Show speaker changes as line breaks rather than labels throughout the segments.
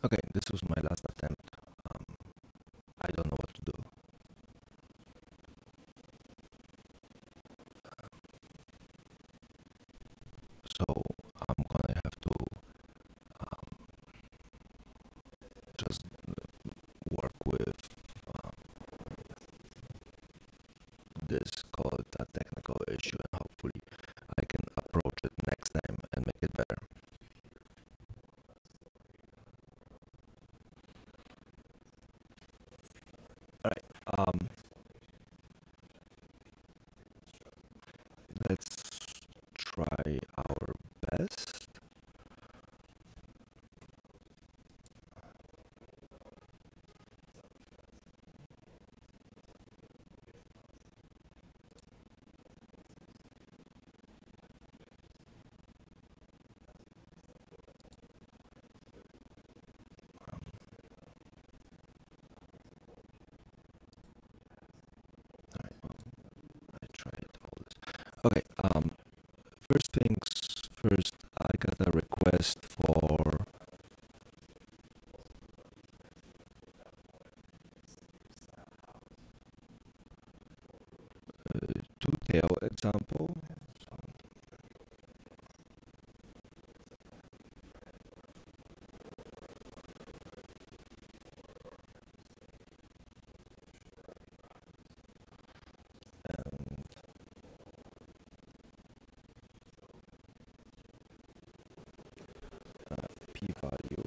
Okay, this was my last attempt. I don't know what to do. So I'm gonna have to um, just work with um, this, call it a technical issue, and hopefully I can approach it next time and make it better. Alright, let's try our best. Um, alright, I tried all this. Okay, first things first, I got a request for two-tail example. And p-value.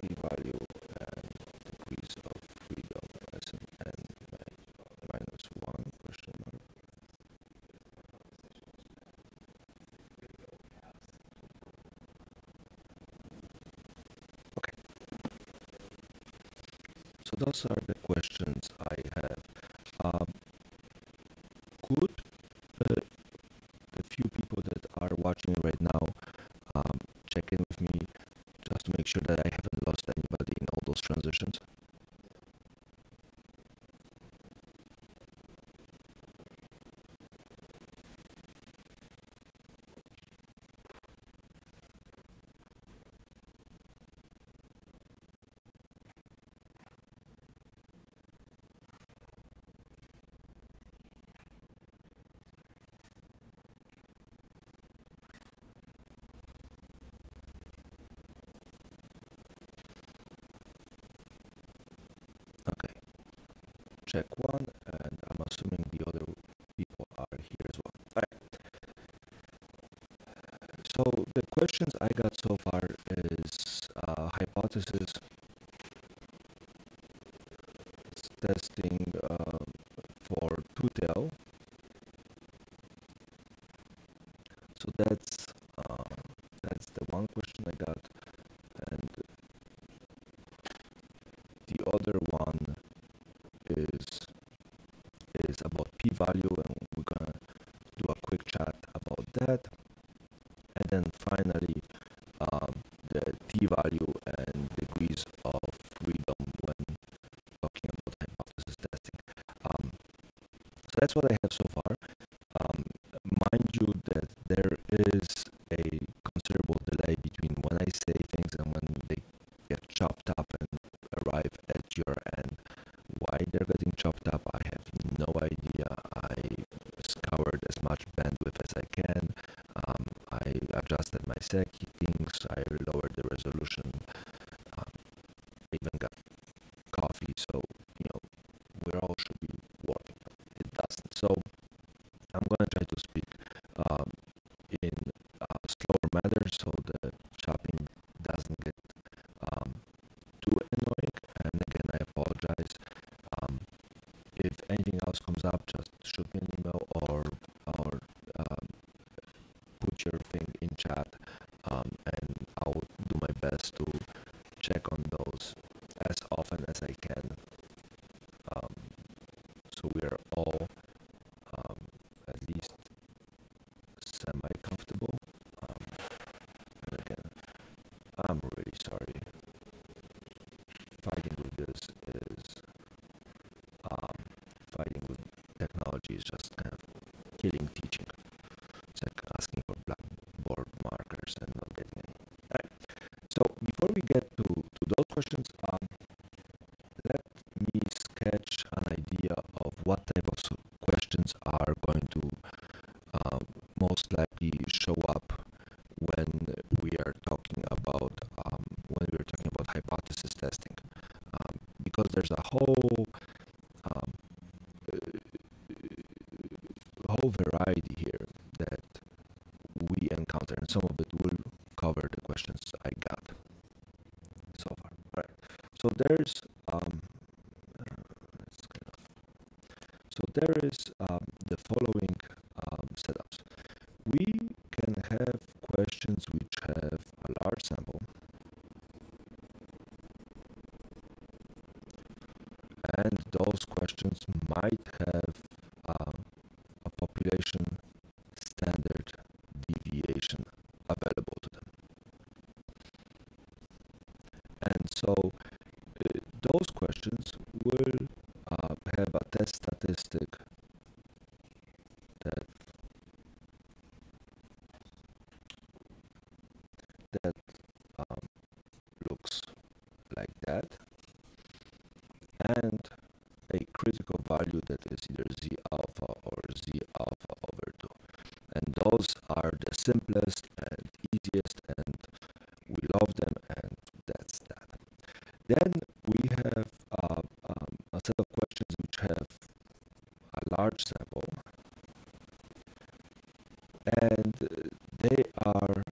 P-value and degrees of freedom as an n minus 1 question mark. Okay, so those are the questions I have. Um, could the few people that are watching right now check in with me just to make sure that I haven't lost anybody in all those transitions? Okay, check one, and I'm assuming the other people are here as well. Alright, so the questions I got so far is hypothesis testing for two-tail. So that's the one question I got, and the other one is about p-value, and we're gonna do a quick chat about that. And then finally, the t-value and degrees of freedom when talking about hypothesis testing. So that's what I have so far. Mind you that there is a considerable delay between when I say things and when they get chopped up and arrive at your end. Why they're getting chopped up, I have no idea. I scoured as much bandwidth as I can. I adjusted my settings, I lowered the resolution, even got coffee, so we all should be working. It doesn't. So I'm gonna try to speak in slower manner so the chopping doesn't get too annoying. And again, I apologize. If anything else comes up, just shoot me an email or put your thing in chat, and I'll do my best to check on those as often as I can. So we are all at least semi-comfortable. And again, I'm really sorry. technology is just kind of killing teaching. It's like asking for blackboard markers and not getting any. Right. So before we get to those questions, let me sketch an idea of what type of questions are going to most likely show up when we are talking about hypothesis testing, because there's a whole variety here that we encounter, and some of it will cover the questions I got so far. All right. So there's the following setups. We can have questions which have a large sample, and those questions might have a population standard deviation available to them. And so those questions will have a test statistic that looks like that, and a critical value that is either z alpha or z alpha over 2. And those are the simplest and easiest, and we love them, and that's that. Then we have a set of questions which have a large sample, and they are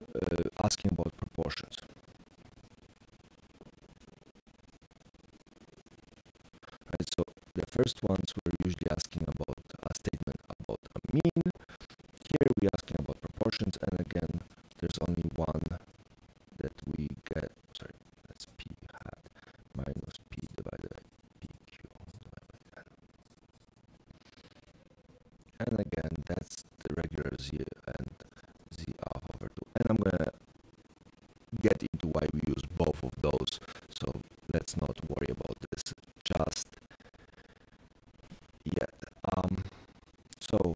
asking about proportions. Right, so the first ones we're usually asking about a statement about a mean. Here we're asking about proportions, and again, there's only one that we get. Sorry, that's p hat minus p divided by pq divided by n. And again, that's the regular z and z alpha over 2. And I'm gonna get into why we use both of those, so let's not worry about this just yet. So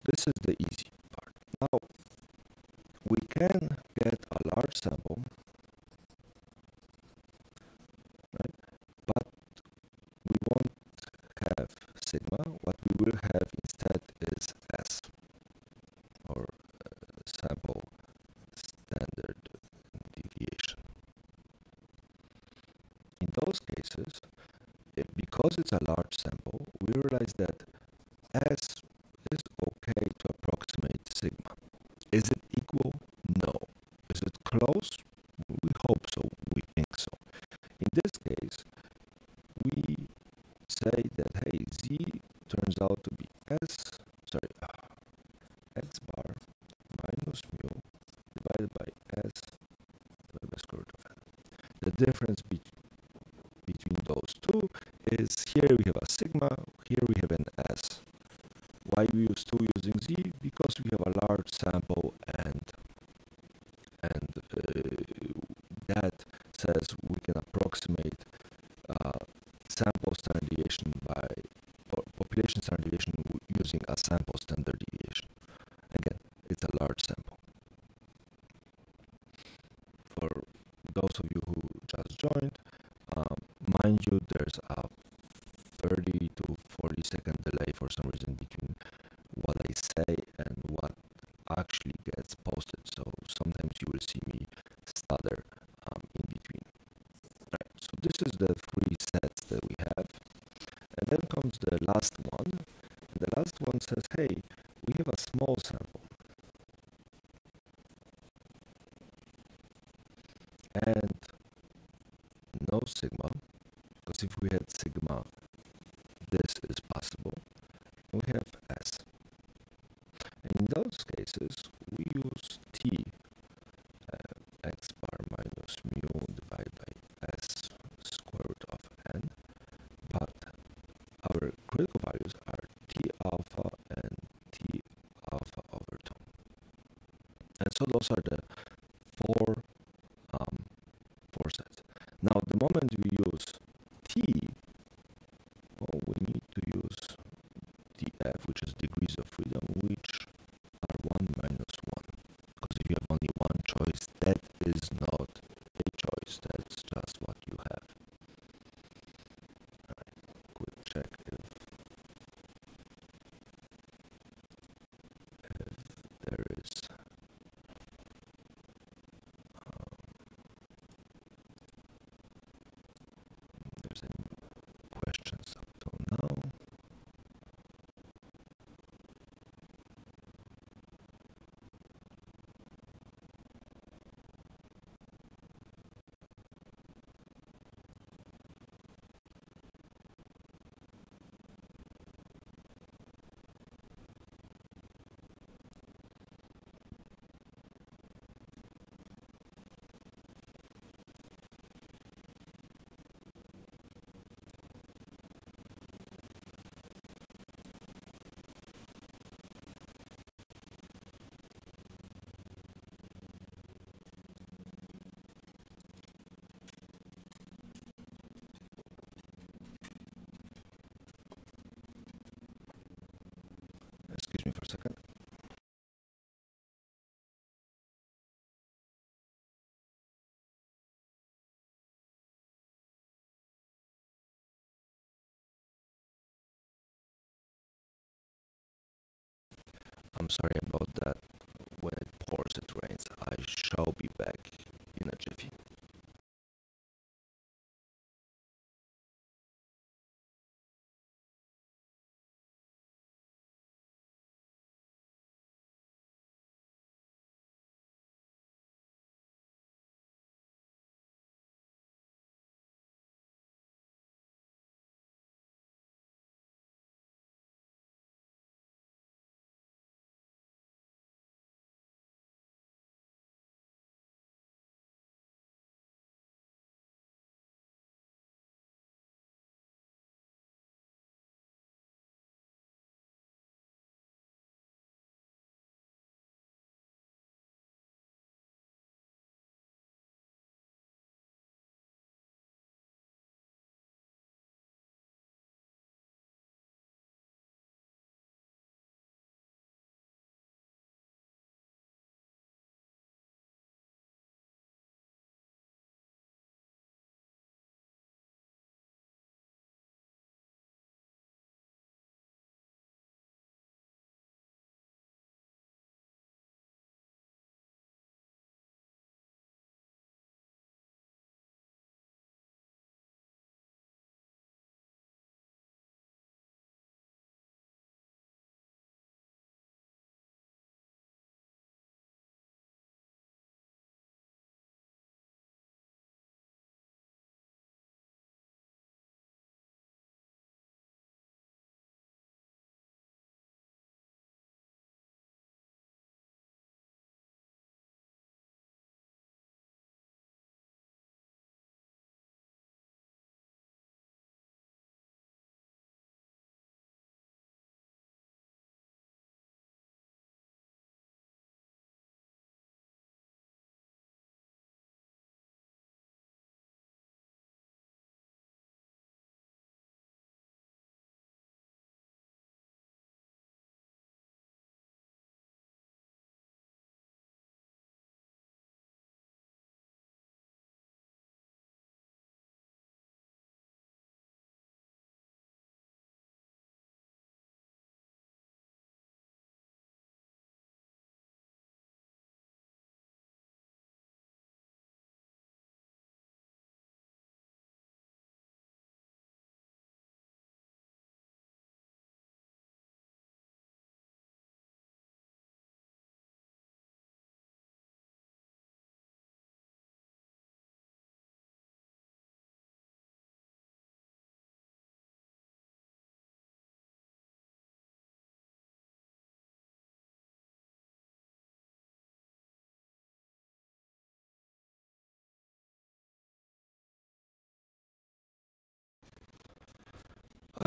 this is the easy part. Now we can get a large sample, right? But we won't have sigma. What we will have instead is S, or sample standard deviation. In those cases, because it's a large sample, we realize that S is okay to approximate sigma. Is it equal? No. Is it close? We hope so. We think so. In this case, we say that, hey, Z turns out to be x bar minus mu divided by S divided by square root of n. The difference between those two is here we have a sigma, here we have an S. Why we use 2 using Z? Because we have a large sample, and that says we can approximate sample standard deviation or population standard deviation using a sample standard deviation. Again, it's a large sample. For those of you who just joined, mind you, there's a 30 to 40 second delay for some reason between what I say and what actually gets posted, so sometimes you will see me stutter in between. Right, so this is the 3 sets that we have, and then comes the last one, and the last one says, hey, we have a small sample, and no sigma, because if we had sigma, this is possible. We have S. And in those cases, we use T, x bar minus mu divided by S square root of n, but our critical values are T alpha and T alpha over 2. And so those are the four sets. Now, the moment we use T, well, we need to use df, which Excuse me for a second. I'm sorry about that. When it pours, it rains. I shall be back in a jiffy.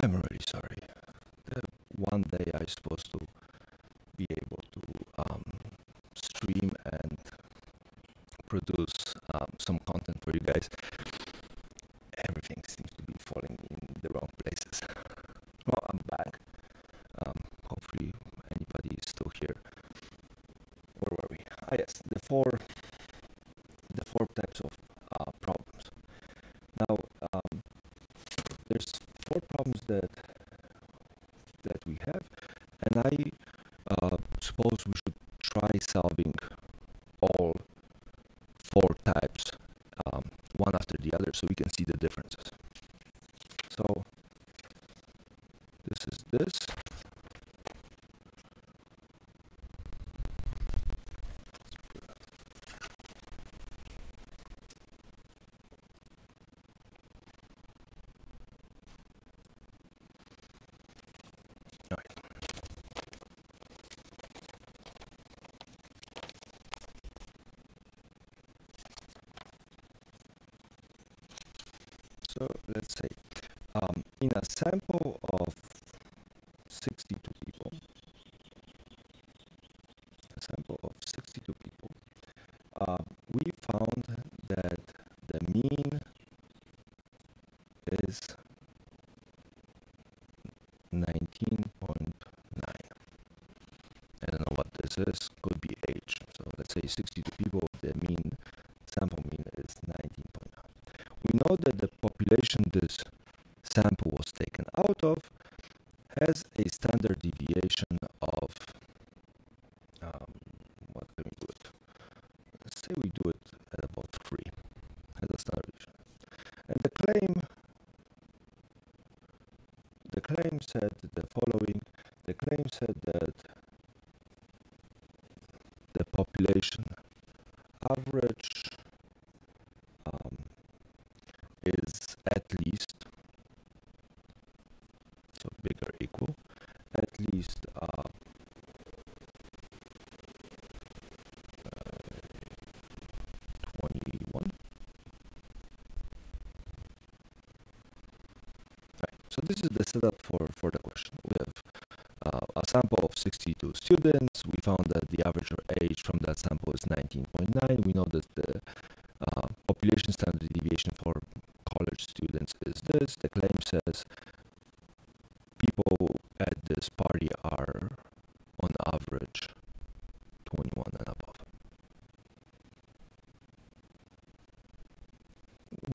I'm really sorry. One day I'm supposed to be able to stream and produce some content for you guys. Everything seems to be falling in the wrong places. Well, I'm back. Hopefully, anybody is still here. Where were we? Ah, yes, the four types of problems. Now, there's four problems that we have, and I suppose we should try solving all four types one after the other so we can see the differences. So this is this. All right. So let's say in a sample of 62 people, we found that the mean is 19.9. is could be age. So let's say 62 people, the sample mean is 19.9. We know that the population this sample was taken out of has a standard deviation of, what can we do it? Let's say we do it at about 3 as a standard deviation. And the claim said the following. The claim said that the population average is at least, so bigger equal, at least 21. Right. So this is the setup for the question. We have a sample of 62 students. We found that the average age from that sample is 19.9. We know that the population standard deviation for college students is this. The claim says people at this party are on average 21 and above.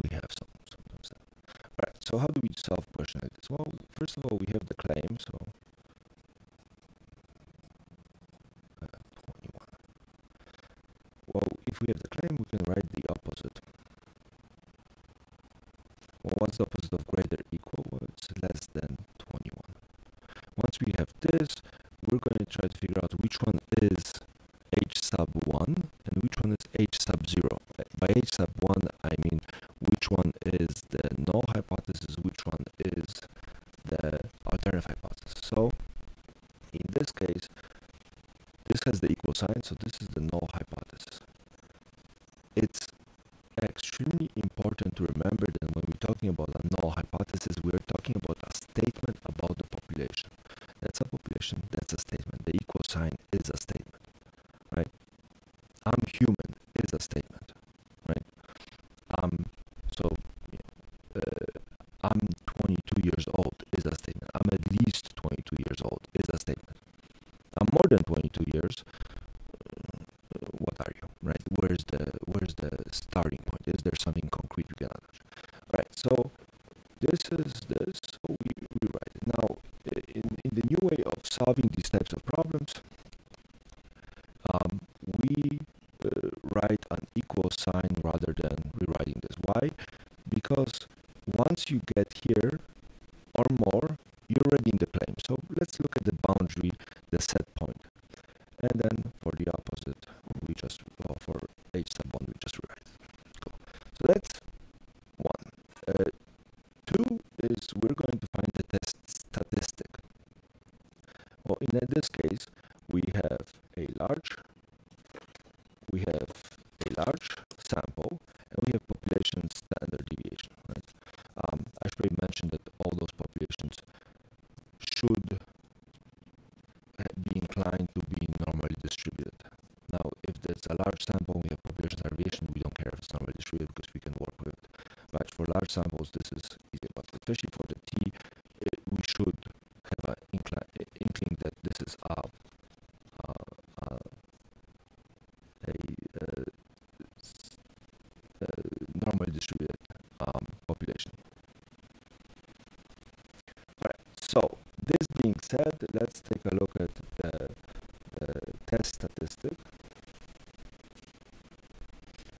We have sometimes that. Alright, so how do we solve a question like this? Well, first of all, we have the claim, so 21. Well, if we have the claim, we can write the opposite. Well, what's the opposite of greater equal? Well, it's less than 21. Once we have this, we're going to try to figure out which one is h sub 1 and which one is h sub 0. By h sub 1, I mean which one is the null hypothesis, which one is the alternative hypothesis. So, in this case, this has the equal sign, so this is the null hypothesis. It's extremely important to remember that when we're talking about a null hypothesis, we're talking about a statement about the population. That's a population, that's a statement. The equal sign is a statement, right? I'm human is a statement, right? I'm 22 years old is a statement. I'm at least 22 years old is a statement. I'm more than 22 years. What are you, right? Where's the starting point? Is there something concrete we can understand? Right. So this is this. So we write it now in the new way of solving these types of problems. We write an equal sign rather than rewriting this. Why? Because once you get here or more, you're already in the claim. So let's look at the boundary, the set point. And then for the opposite, we just, for h sub 1, we just rewrite. Cool. So that's 1. 2 is we're going to find the test statistic. Well, in this case, we have a large sample, and we have population standard deviation. Right? I should probably mention that all those populations should be inclined to be normally distributed. Now, if there's a large sample, we have population standard deviation, we don't care if it's normally distributed because we can work with it. But for large samples, this is easy, but especially for the T, we should have an inkling that this is a normally distributed population. Alright, so this being said, let's take a look at the test statistic.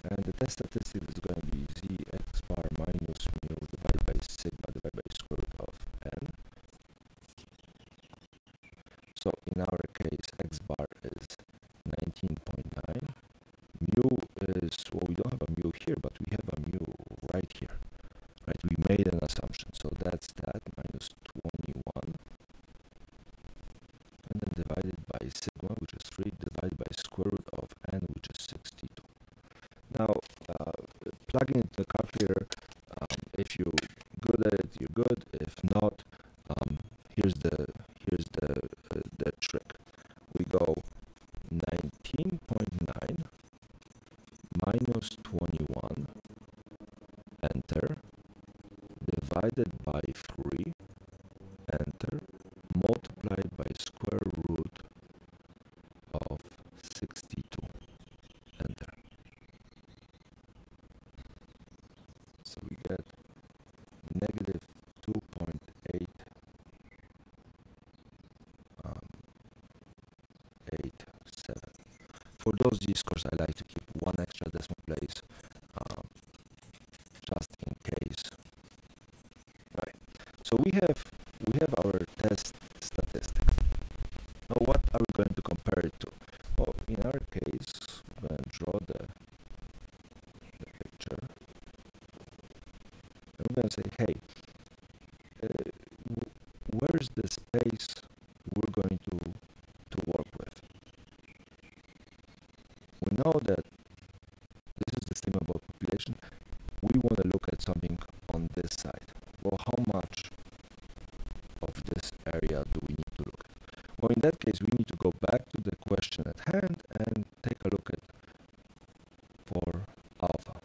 And the test statistic is going to be Zx bar minus mu divided by sigma divided by square root of n. So in our case, x bar is 19.9. Mu is, well, we don't have a mu here, but we have a mu right here. Right, we made an assumption. So that's that, minus 21. And then divided by sigma, which is 3, divided by square root of n, which is 62. Now, plugging into the calculator, if you're good at it, you're good. If not, here's the trick. We go 19.9 minus 21, enter, divided by 3, enter, multiplied by square root of 2.87. For those z-scores, I like to keep one extra decimal place, just in case. Right. So we have our test statistics. Now, what are we going to compare it to? Well, in our case, we're going to draw the picture. And we're going to say, hey, where's the space we're going to work with? We know that this is the statement about population. We want to look at something on this side. Well, how much of this area do we need to look at? Well, in that case, we need to go back to the question at hand and take a look at, for alpha,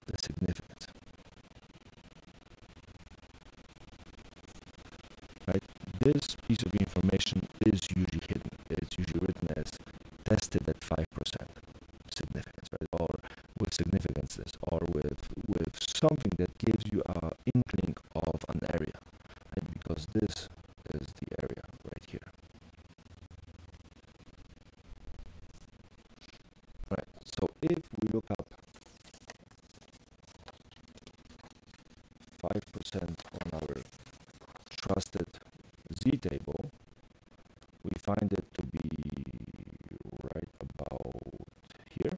the significance. Right? This piece of information is usually hidden. It's usually written as tested at 5% significance, right? Or with significances, or with something that gives you an inkling of an area, right? Because this is the area right here. Right. So if we look up 5% on our trusted Z table, we find it to be right about here,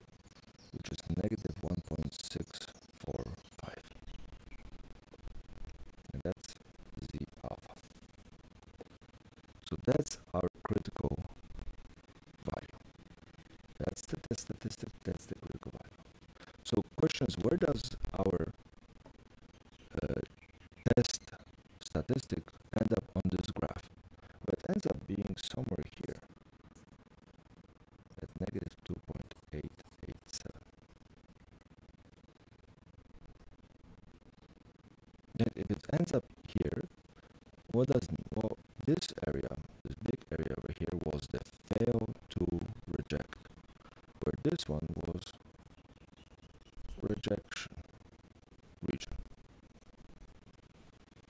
which is negative 1.645. And that's Z alpha. So that's our critical value. That's the test statistic, that's the critical value. So question is, where does our test statistic end up on this graph? Well, it ends up being somewhere here at negative 2.887. Yet if it ends up here, what does it mean? Well, this area, this big area over here, was the fail to reject, where this one was rejection region.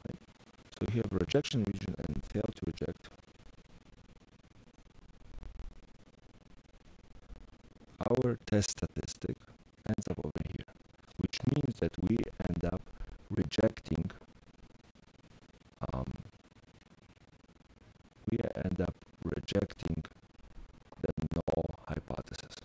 Right? So here have rejection region and fail to reject. Our test statistic ends up over here, which means that we end up rejecting the null hypothesis.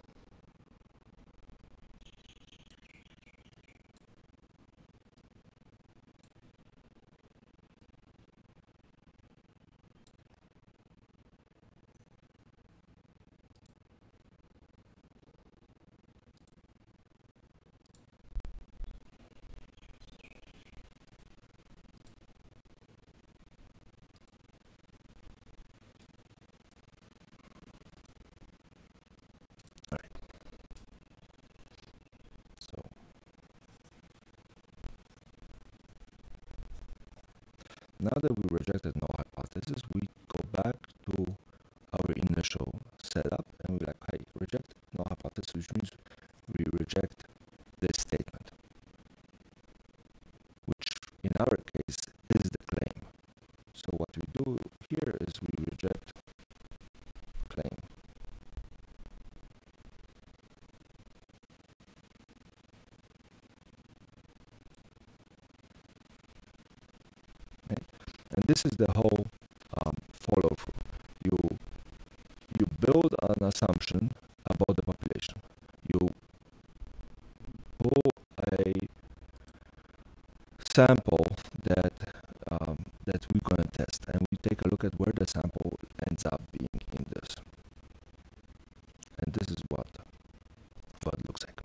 All right. So now that we rejected null hypothesis, we go back to our initial setup and we're like, hey, reject null hypothesis, which means we reject this statement, which in our case is the claim. So what we do here is we reject claim. Right? And this is the whole follow through. You build an assumption about the population. You pull a sample that we're going to test, and we take a look at where the sample ends up being in this. And this is what it looks like.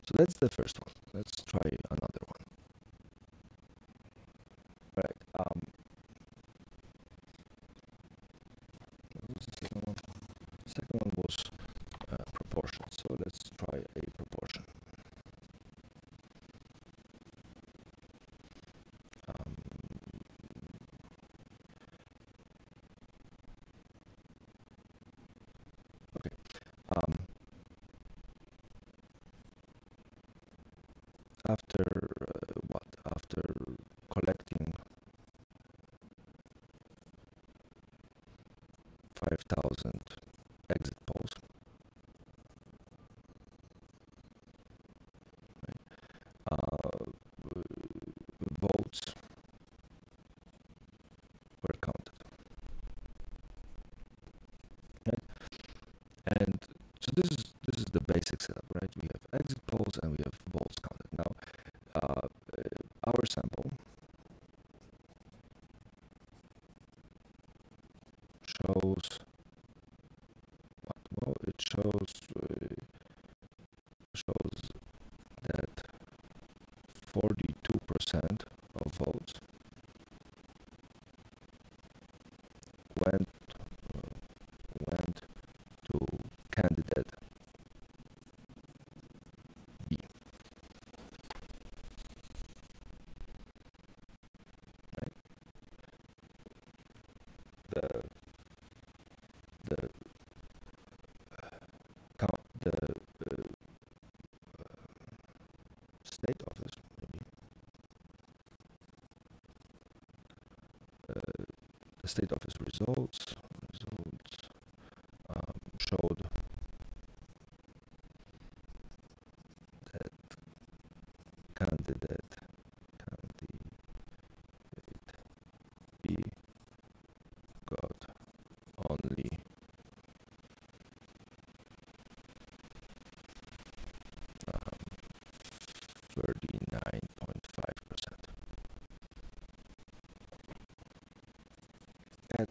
So that's the first one. Let's try another one. Right. What was the second one? The second one was proportion. So let's try a proportion. Okay. After what? After collecting 5,000 exit polls. Votes were counted. Right? And so this is the basic setup, right? We have exit polls and we have votes counted. Now, our sample shows what? Well, it shows that 42% of votes went to candidate B. Right? The count the state office maybe the state office results showed that candidate B got only 39.5%. At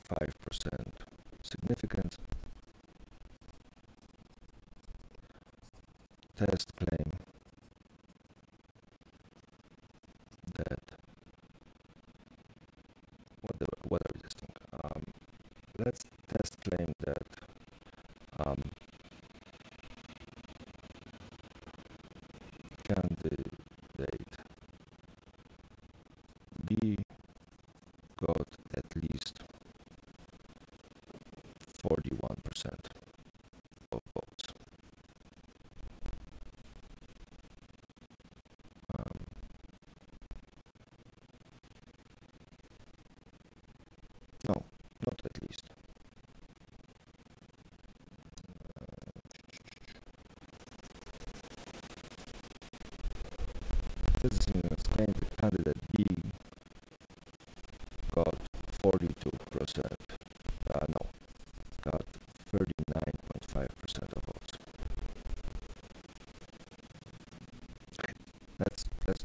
5% significance, test claim that what are we testing? Let's test claim that candidate B got at least 41% of votes. No, not at least. This is claim that candidate B got 42%. No, got 39.5% of votes. Okay, let's do this.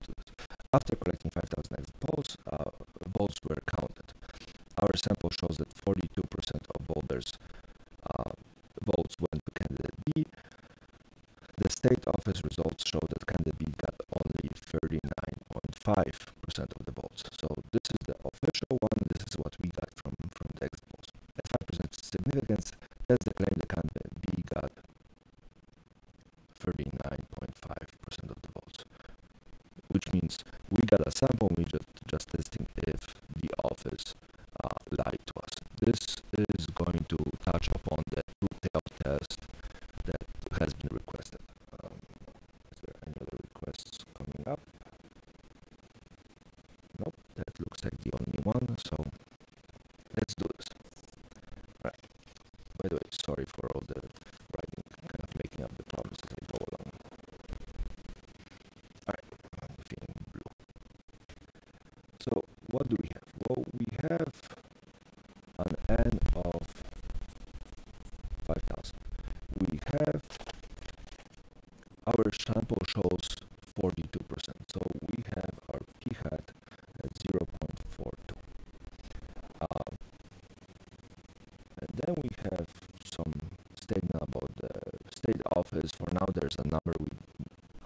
After collecting 5,000 exit polls, votes were counted. Our sample shows that 42% of voters' votes went to candidate B. The state office results show that candidate B got only 39.5% of the votes. So this is the official one. This is what we got from the exit polls. At 5% significance, that's the claim the candidate B got 39.5% of the votes, which means we got a sample. We just testing if the office lied to us. This is going to touch upon the two-tail test that has been requested. Is there any other requests coming up? Nope, that looks like the only one, so let's do this. Right. By the way, sorry for all the writing, kind of making up the problems as I go along. Alright, I'm feeling blue. So, what do we have? Well, we have an N of 5,000. We have our sample shows 42%, so we have our p-hat at 0.42. And then we have some statement about the state office. For now, there's a number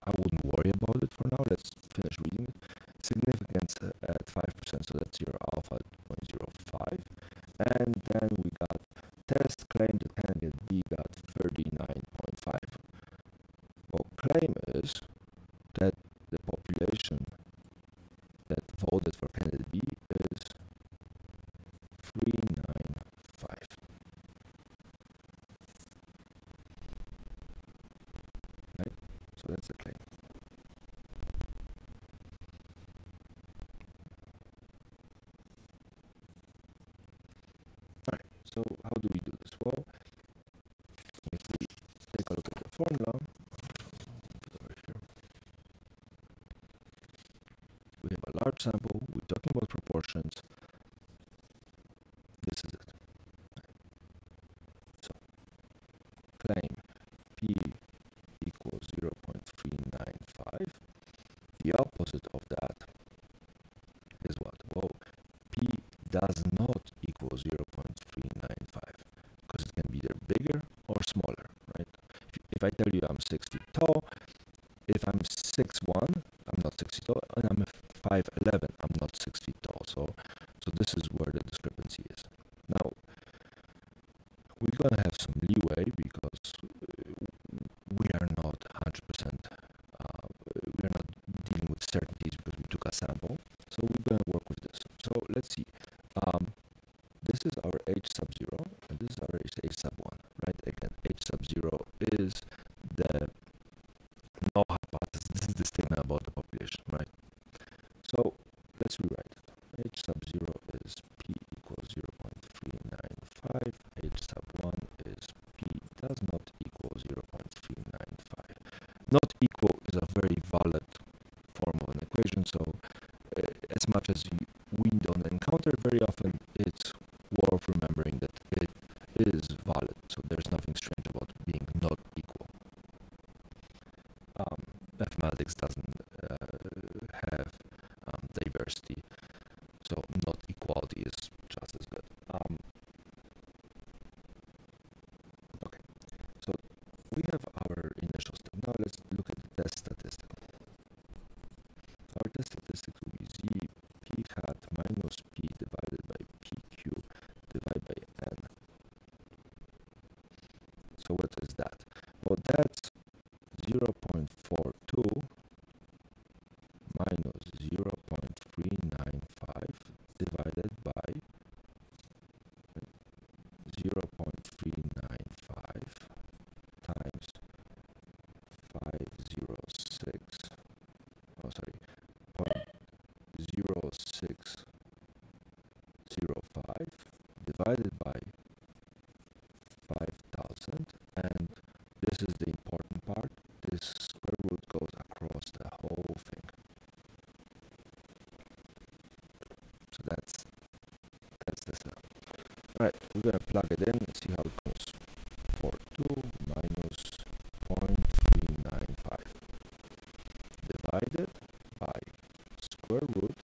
I wouldn't worry about it for now. Let's finish reading it. Significance at 5%, so that's your alpha 0.05. And then we got test claim that candidate B got 39.5. Well, claim is that the population that voted for candidate B is 395. Right? So that's the claim. large sample, we're talking about proportions. This is it. So claim P equals 0.395. The opposite of that is what? Well, P does not equal 0.395 because it can be either bigger or smaller, right? If I tell you I'm 6 feet tall, if I'm 6'1", I'm not 6 feet tall, and I'm 5'11", I'm not 6 feet tall. So this is where the discrepancy is. Now, we're gonna have some leeway because we are not 100%, we are not dealing with certainties because we took a sample. So we're gonna work with this. So let's see. This is our H sub 0, and this is our H sub 1, right? Again, H sub 0 is the null hypothesis. This is the statement about the population, right? So let's rewrite it. H sub 0 is P equals 0.395. H sub 1 is P does not equal 0.395. Not equal is a very valid form of an equation, so as much as we don't encounter it very often, it's worth remembering that it is valid, so there's nothing strange about being not equal. Mathematics doesn't have diversity, so not equality is just as good. Okay, so we have our initial step. Now let's look at the test statistic. Our test statistic will be Z P hat minus P divided by PQ divided by N. So what is that? Well, that's 0.42 minus 0.395 divided by 0.395 times 506, oh sorry, 0.0605 divided by 5,000, and this is the important part. This square root goes across the whole thing. So that's the setup. Alright, we're gonna plug it in and see how it goes. 42 minus 0.395 divided by square root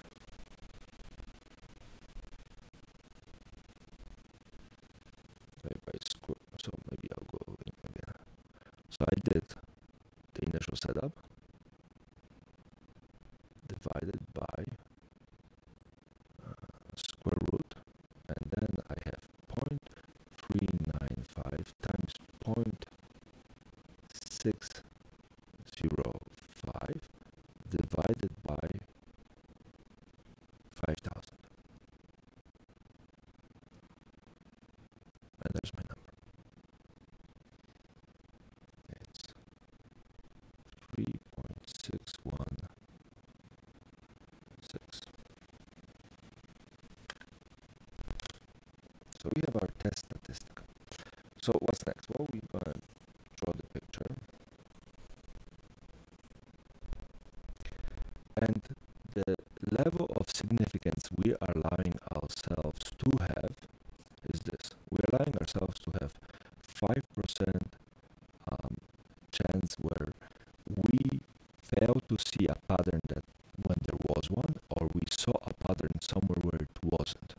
by square. So maybe I'll go in again. So I did the initial setup divided by square root, and then I have 0.395 times 0.605 divided by 5,000. And there's my number. It's 3.616. So we have our test statistic. So what's next? Well, we're gonna draw the picture. And the level of significance we are allowing ourselves to have is this. We're allowing ourselves to have 5% chance where we fail to see a pattern that when there was one, or we saw a pattern somewhere where it wasn't.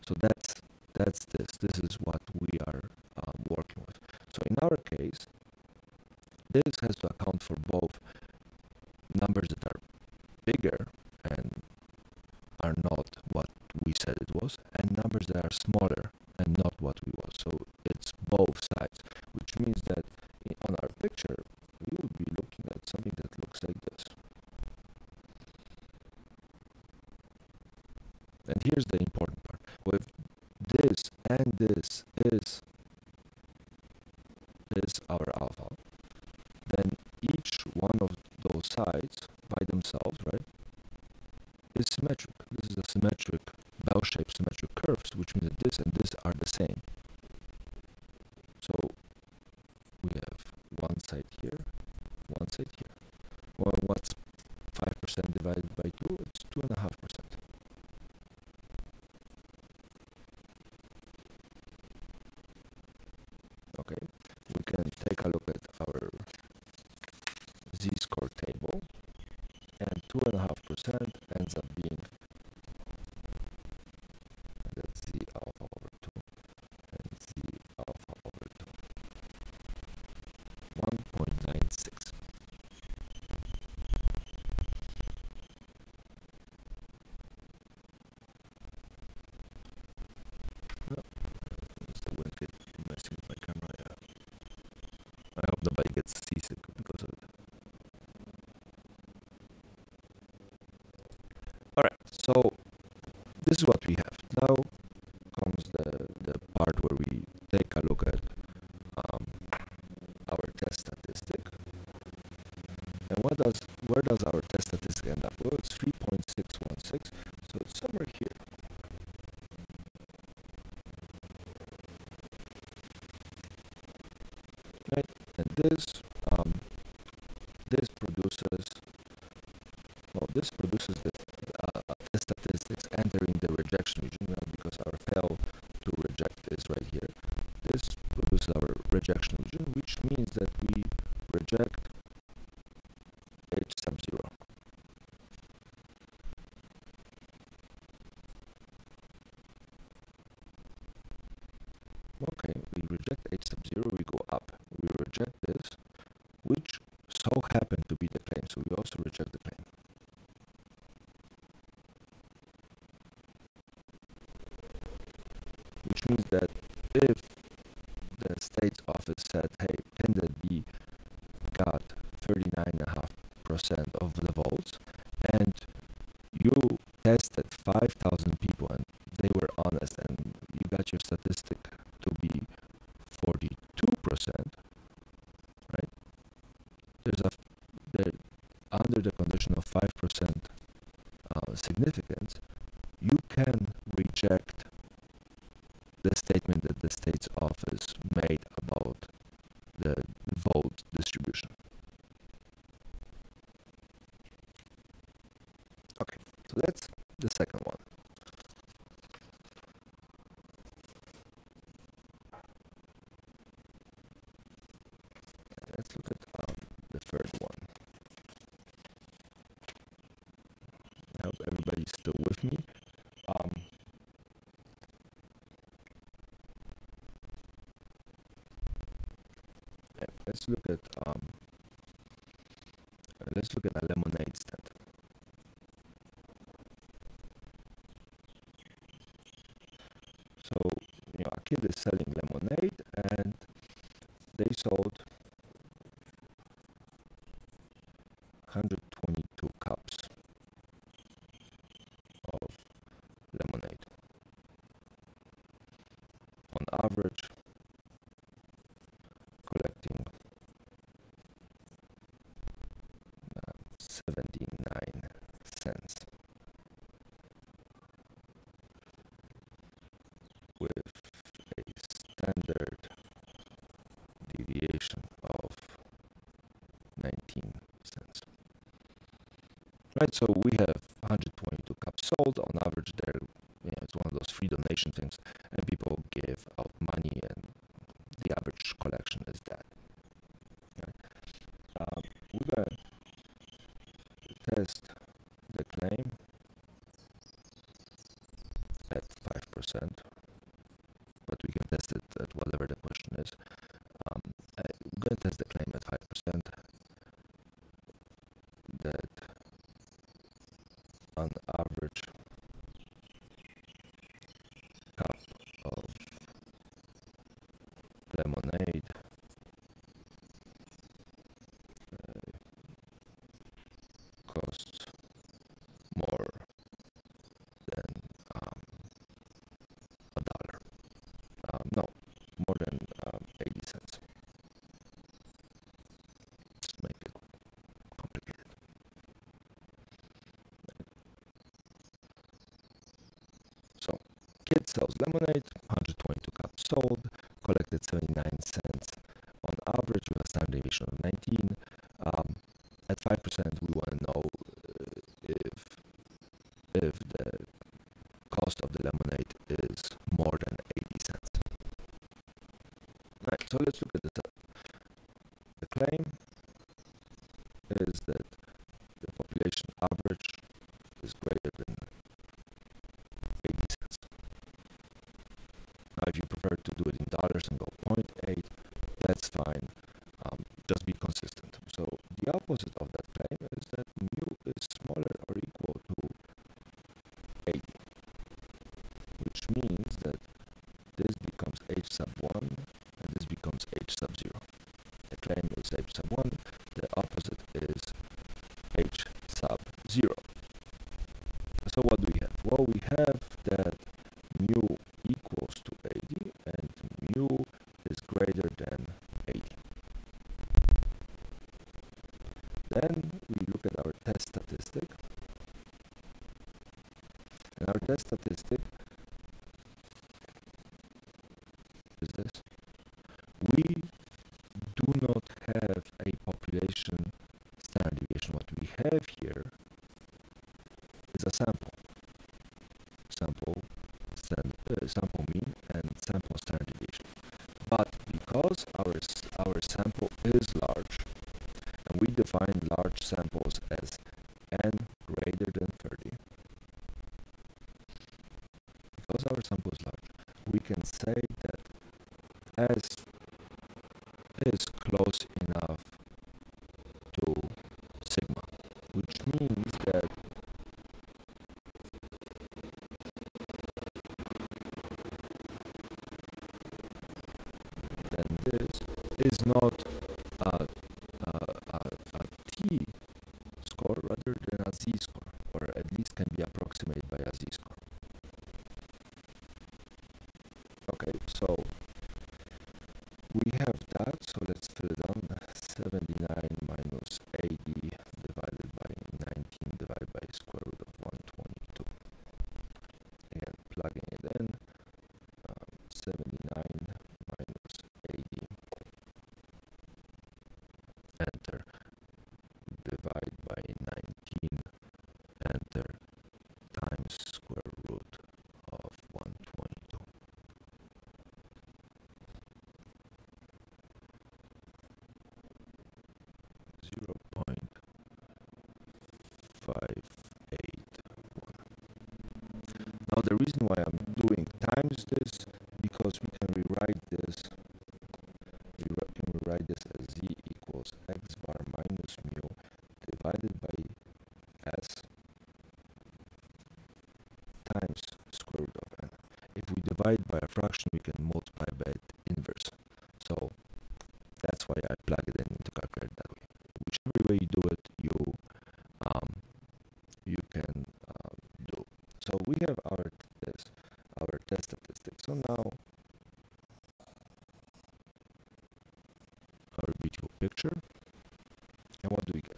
So that's this. This is what we are working with. So in our case, this has to account for both numbers that are bigger and are not what we said it was, and numbers that are smaller and not what we was. So it's both sides, which means that on our picture, we would be looking at something that looks like this. And here's the important part. Well, if this and this is our alpha, then each one of those sides by themselves, right, is symmetric. This is a symmetric, bell-shaped symmetric curves, which means that this and this are the same. So we have one side here, one side here. Well, what's 5% divided by 2? It's 2.5%. this is what we have. Now comes the part where we take a look at our test statistic. And where does our test statistic end up? Well, it's 3.616, so it's somewhere here. Right, and this produces the test statistics entering the rejection region, because our fail to reject is right here. This produces our rejection region, which means that we reject H sub 0. Okay, we reject H sub 0, we go up. We reject this, which so happened to be the claim, so we also reject the claim. Which means that if the state's office said, hey, candidate B got 39.5% of the votes, and you tested 5,000 people and they were honest, and you got your statistic to be 42%, right? Under the condition of 5% significance, you can reject the statement that the state's office made about the vote distribution. Okay, so that's the second one. Let's look at the third one. I hope everybody's still with me. Let's look at a lemonade stand. So, a kid is selling lemonade, and they sold 122 cups of lemonade. On average, collecting 79 cents, with a standard deviation of 19 cents. Right, so we have 122 cups sold. On average, it's one of those free donation things, and people give out money, and the average collection is that. Right. We're going to test the claim at 5%, but we can test it at whatever the question is. We're going to test the claim at 5%, that on average cup of lemonade costs more than $1. No, more than 80 cents. Let's make it complicated. So, kid sells lemonade, 122 cups sold, collected 79 cents on average with a standard deviation of 19. At 5%, we want to know if the cost of the lemonade is more than 80 cents. Right, so let's look at the claim is that the population average is greater than 80 cents. Now, if you prefer to do it in dollars and go 0.8, that's fine. Just be consistent. So the opposite of that claim is that mu is smaller or equal to 80, which means that this becomes H sub 1 and this becomes H sub 0. The claim is H sub 1, the opposite is H sub 0. So what do we have? Well, we have test statistic is this. We do not have a population standard deviation. What we have here is a sample. Sample mean and sample standard deviation. But because our sample is large, and we define large samples as n greater than 30, because our sample is large, we can say that S is close enough to sigma, which means that then this is not a t score rather than a z score, or at least can be approximated by a z score. Okay, so we have that, so let's fill it on. 79 minus 80 divided by 19 divided by square root of 122. Again, plugging it in. 79 minus 80, enter, divide by 19, enter, times square root of 122. Zero point 581. Now the reason why I'm doing times this, because we can rewrite this as z equals x bar minus mu divided by s times square root of n. If we divide by a fraction, we can multiply by its inverse. So that's why I plug it in to calculate that way. Whichever way you do it, you can do. So we have our test statistics. So now our beautiful picture. And what do we get?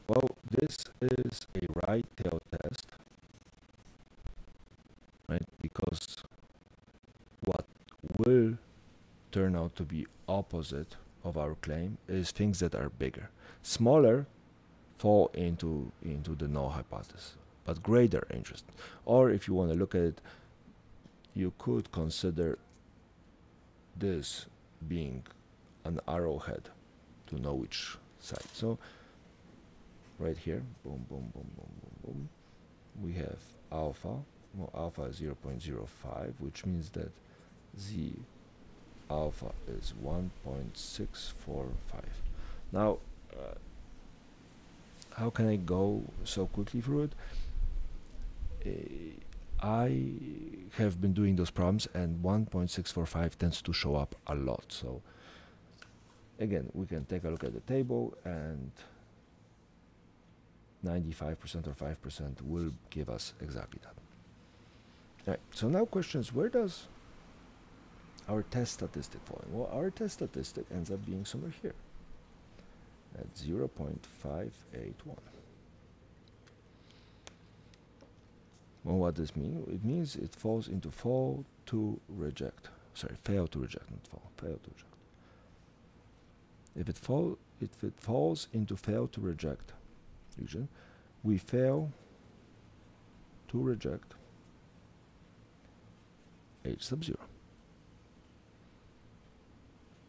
Well, this is a right tail test, right? Because what will turn out to be opposite of our claim is things that are bigger. Smaller fall into the null hypothesis, but greater interest. Or if you want to look at it, you could consider this being an arrowhead to know which side. So right here, boom, boom, boom, boom, boom, boom, we have alpha. Well, alpha is 0.05, which means that z alpha is 1.645. Now, how can I go so quickly through it? I have been doing those problems, and 1.645 tends to show up a lot. So again, we can take a look at the table, and 95% or 5% will give us exactly that. All right, so now questions, where does our test statistic fall in? Well, our test statistic ends up being somewhere here at 0.581. Well, what does this mean? It means it falls into fail to reject. Sorry, fail to reject, not fall. Fail to reject. If it falls into fail to reject region, we fail to reject H sub 0.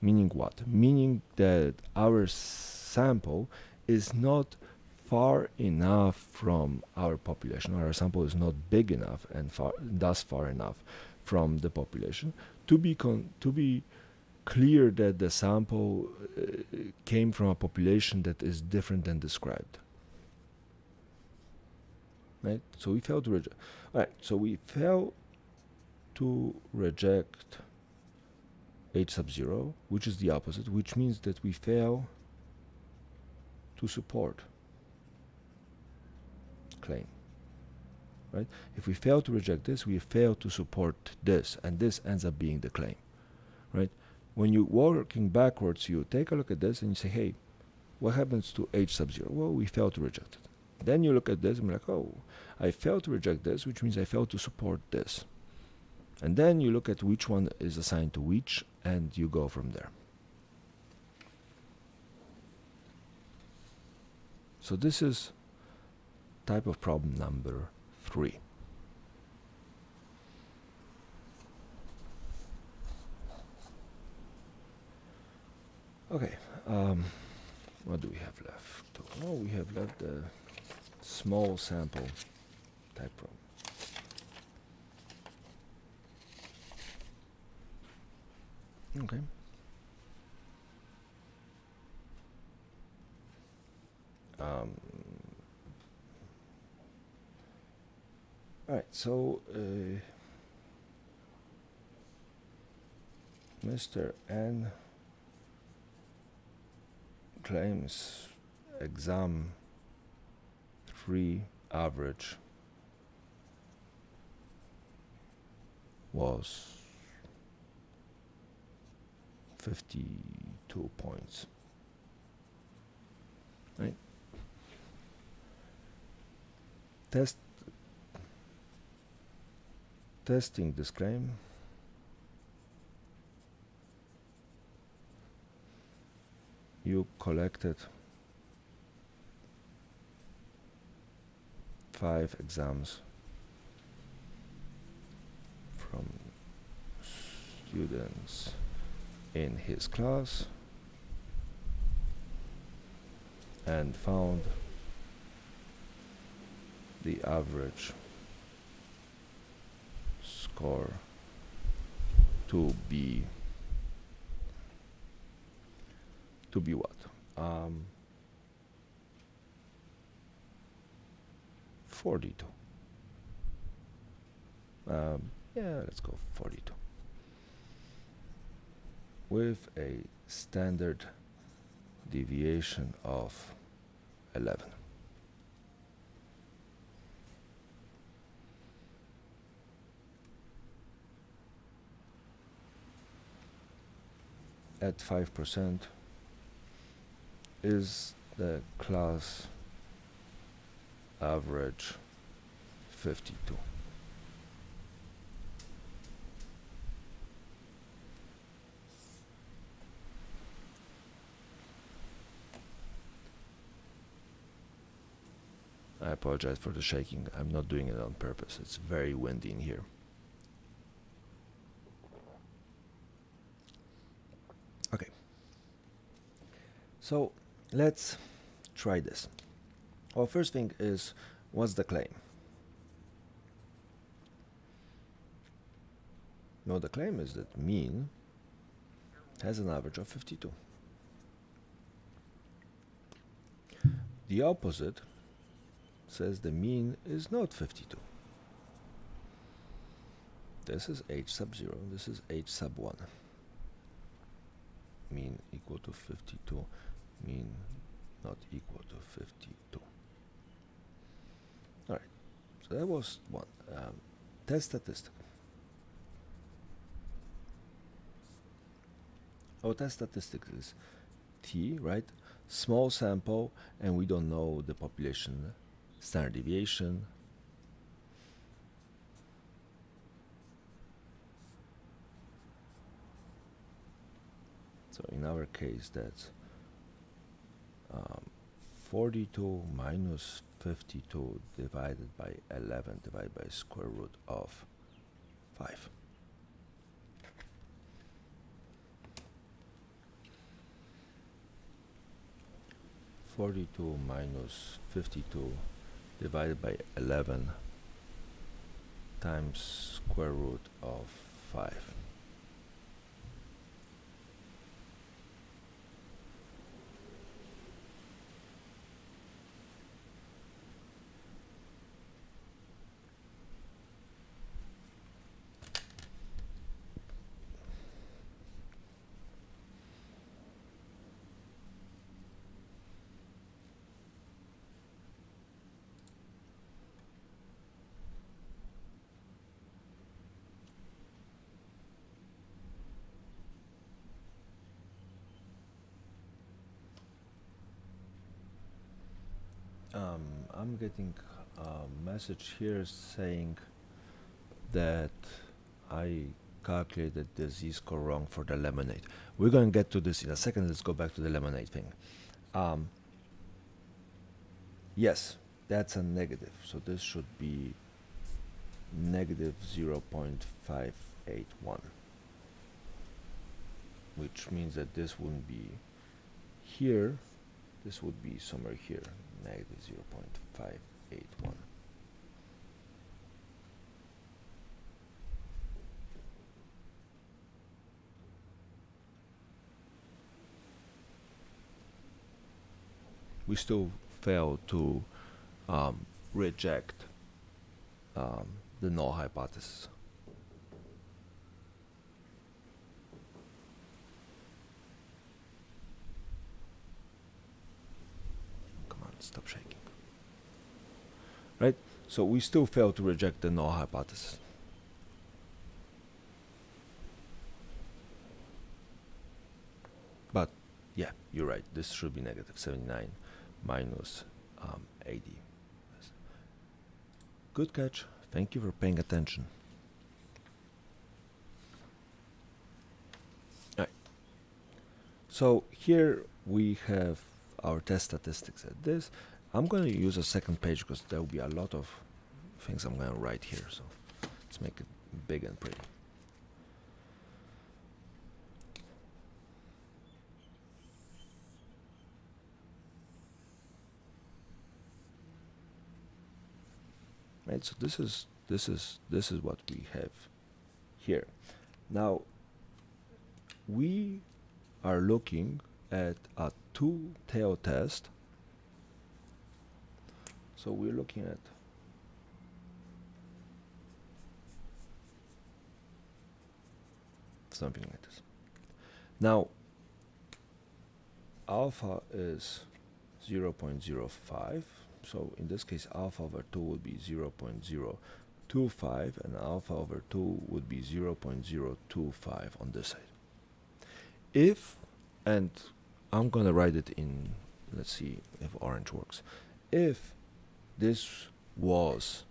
Meaning what? Meaning that our sample is not far enough from our population, or our sample is not big enough and thus far enough from the population to be clear that the sample came from a population that is different than described. Right? So we fail to reject. Right. So we fail to reject H sub 0, which is the opposite, which means that we fail to support claim. Right? If we fail to reject this, we fail to support this, and this ends up being the claim. Right? When you're working backwards, you take a look at this and you say, hey, what happens to H sub 0? Well, we fail to reject it. Then you look at this and be like, oh, I failed to reject this, which means I failed to support this. And then you look at which one is assigned to which, and you go from there. So this is type of problem number 3. Okay, what do we have left? Oh, we have left the small sample type problem. Okay. All right, so Mr. N claims exam 3 average was 52 points. Right? Testing this claim. You collected 5 exams from students in his class and found the average score to be what? 42. Yeah, let's go 42. With a standard deviation of 11. At 5% is the class average 52. I apologize for the shaking. I'm not doing it on purpose. It's very windy in here. Okay. So let's try this. Well, first thing is, what's the claim? No, the claim is that mean has an average of 52. The opposite says the mean is not 52. This is h sub 0, this is h sub 1. Mean equal to 52, mean not equal to 52. Alright, so that was one. Test statistic. Our test statistic is T, right? Small sample, and we don't know the population standard deviation. So in our case, that's 42 minus 52 divided by 11 divided by square root of 5. (42 minus 52 divided by 11 times square root of 5. I'm getting a message here saying that I calculated the z-score wrong for the lemonade. We're going to get to this in a second. Let's go back to the lemonade thing. Yes, that's a negative, so this should be negative 0.581, which means that this wouldn't be here, this would be somewhere here, negative 0.581. We still fail to reject the null hypothesis. Come on, stop shaking. Right? So we still fail to reject the null hypothesis. But yeah, you're right. This should be negative 79 minus 80. Yes. Good catch. Thank you for paying attention. All right. So here we have our test statistics at this. I'm going to use a second page because there will be a lot of things I'm going to write here. So let's make it big and pretty. Right, so this is what we have here. Now we are looking at a two-tailed test. So we're looking at something like this. Now alpha is 0.05. So in this case, alpha over 2 would be 0.025, and alpha over 2 would be 0.025 on this side. If, and I'm going to write it in, let's see if orange works. If this was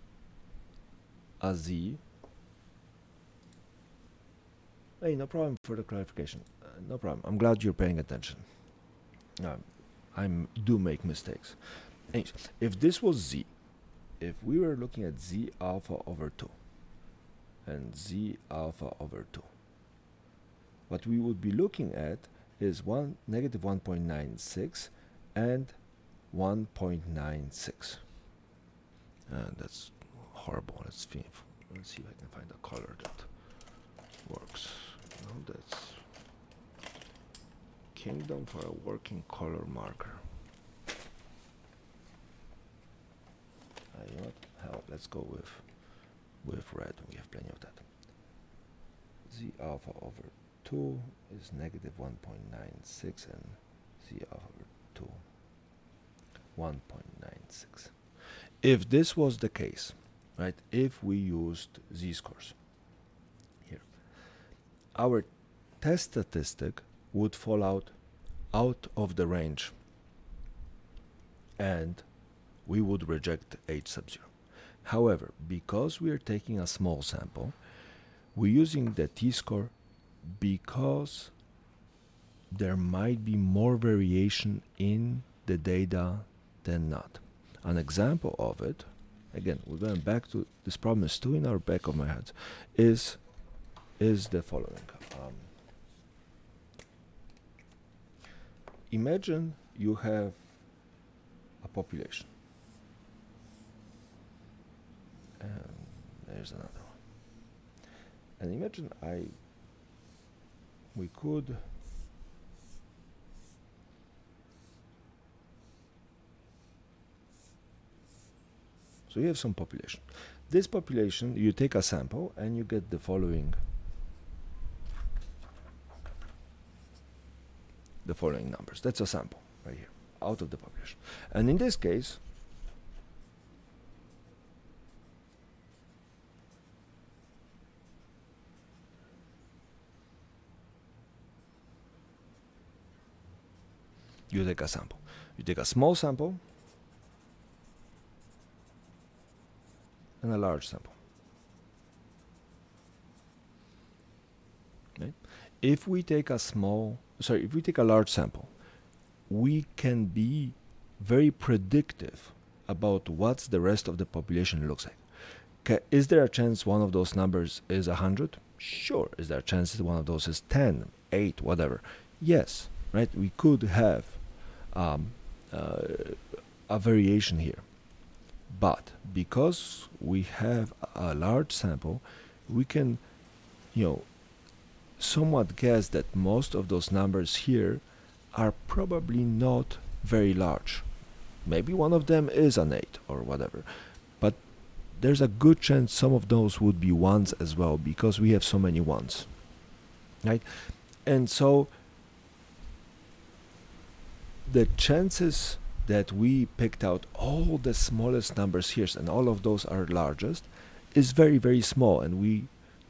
a z, hey, no problem for the clarification. No problem. I'm glad you're paying attention. I do make mistakes. Anyways, if this was z, if we were looking at z alpha over 2 and z alpha over 2, what we would be looking at is negative 1.96 and 1.96. And that's horrible. Let's see if I can find a color that works. No, that's Kingdom for a working color marker. You know what? Hell, let's go with red. We have plenty of that. Z alpha over 2 is negative 1.96 and Z alpha over 2 1.96. If this was the case, right? If we used z-scores here, our test statistic would fall out of the range, and we would reject H sub 0. However, because we are taking a small sample, we're using the t-score because there might be more variation in the data than not. An example of it, again, we're going back to this problem is still in our back of my head, is the following. Imagine you have a population. And there's another one. And imagine we could so you have some population. This population, you take a sample and you get the following numbers. That's a sample right here out of the population. And in this case, you take a sample. You take a small sample and a large sample. Right? If we take a large sample, we can be very predictive about what the rest of the population looks like. Is there a chance one of those numbers is 100? Sure. Is there a chance that one of those is 10, 8, whatever? Yes, right? We could have a variation here. But because we have a large sample, we can, somewhat guess that most of those numbers here are probably not very large. Maybe one of them is an 8 or whatever, but there's a good chance some of those would be 1s as well, because we have so many 1s, right? And so the chances that we picked out all the smallest numbers here and all of those are largest is very, very small, and we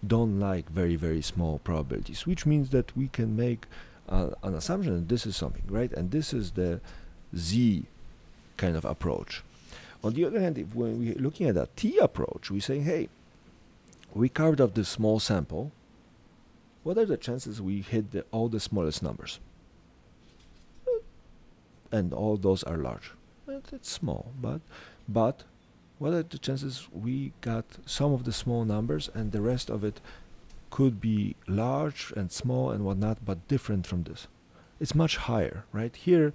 don't like very, very small probabilities, which means that we can make an assumption that this is something, right? And this is the Z kind of approach. On the other hand, when we're looking at a T approach, we say, hey, we carved out this small sample. What are the chances we hit all the smallest numbers? And all those are large. It's small, but what are the chances we got some of the small numbers and the rest of it could be large and small and whatnot, but different from this? It's much higher, right? Here,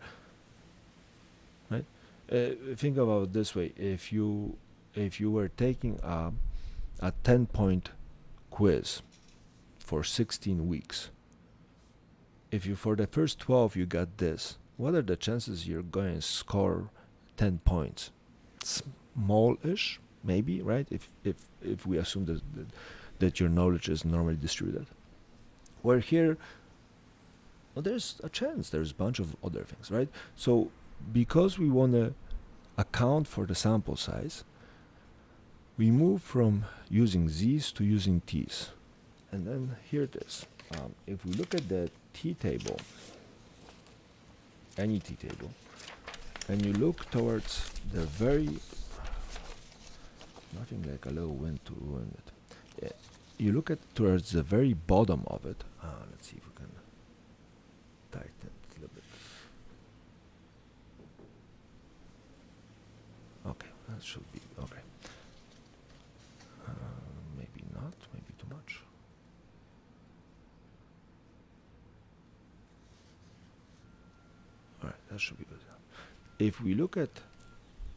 right? Think about it this way: if you were taking a 10-point quiz for 16 weeks, if you for the first 12 you got this, what are the chances you're going to score 10 points? Small-ish, maybe, right? If we assume that your knowledge is normally distributed. Where here, well, there's a chance, there's a bunch of other things, right? So because we want to account for the sample size, we move from using Z's to using T's. And then here it is. If we look at the T table, any T table, and you look towards the very, nothing like a little wind to ruin it. You look at towards the very bottom of it. Let's see if we can tighten it a little bit. Okay, that should be okay. Maybe not, maybe too much. Alright, that should be good. If we look at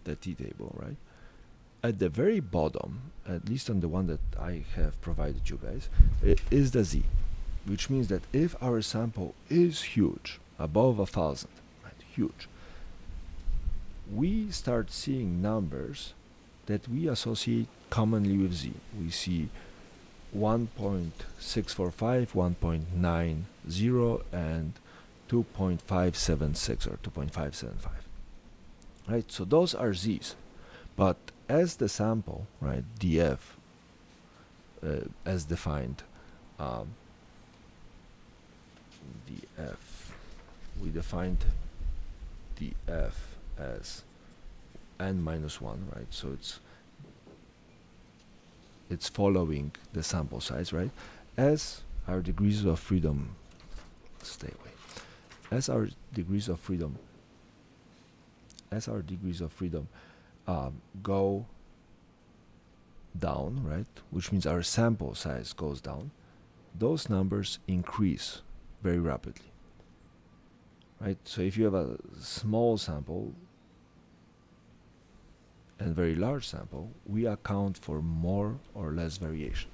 the T table, right, at the very bottom, at least on the one that I have provided you guys, is the Z, which means that if our sample is huge, above 1,000, right, huge, we start seeing numbers that we associate commonly with Z. We see 1.645, 1.90, and 2.576 or 2.575. Right, so those are Z's, but as the sample, right, df, as defined, df, we defined df as n-1, right? So it's following the sample size, right? As our degrees of freedom, stay away. As our degrees of freedom go down, right, which means our sample size goes down, those numbers increase very rapidly, right? So if you have a small sample and very large sample, we account for more or less variation.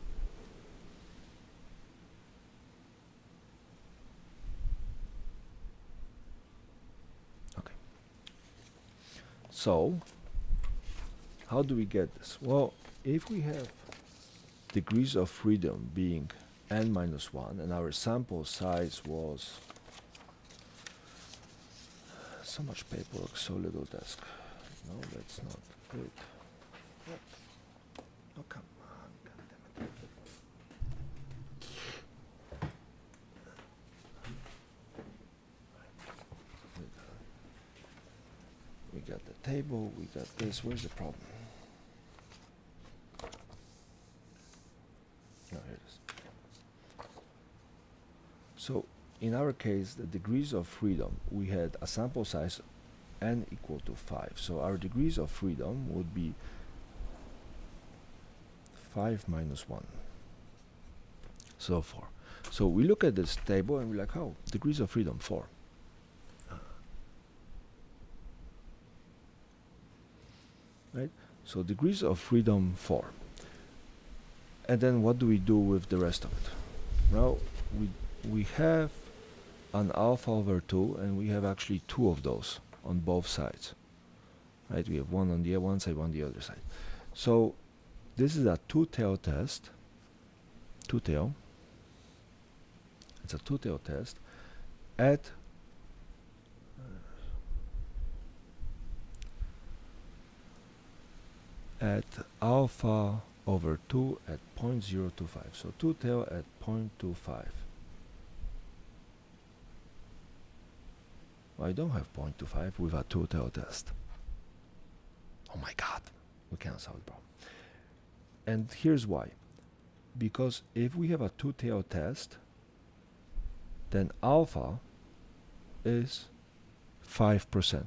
So, how do we get this? Well, if we have degrees of freedom being n-1 and our sample size was so much paperwork, so little desk. No, that's not good. What? Oh, come on, goddammit. We got the table, we got this. Where's the problem? So in our case, the degrees of freedom, we had a sample size n equal to 5. So our degrees of freedom would be 5 minus 1. So 4. So we look at this table and we're like, oh, degrees of freedom 4. Right? So degrees of freedom 4. And then what do we do with the rest of it? Well, we have an alpha over 2, and we have actually 2 of those on both sides. Right? We have one on the one side, one on the other side. So this is a two-tail test. Two-tail. It's a two-tail test at alpha over 2 at 0.025. So two-tail at 0.25. Well, I don't have 0.25 with a two-tail test. Oh my god, we cannot solve the problem. And here's why. Because if we have a two-tail test, then alpha is 5%.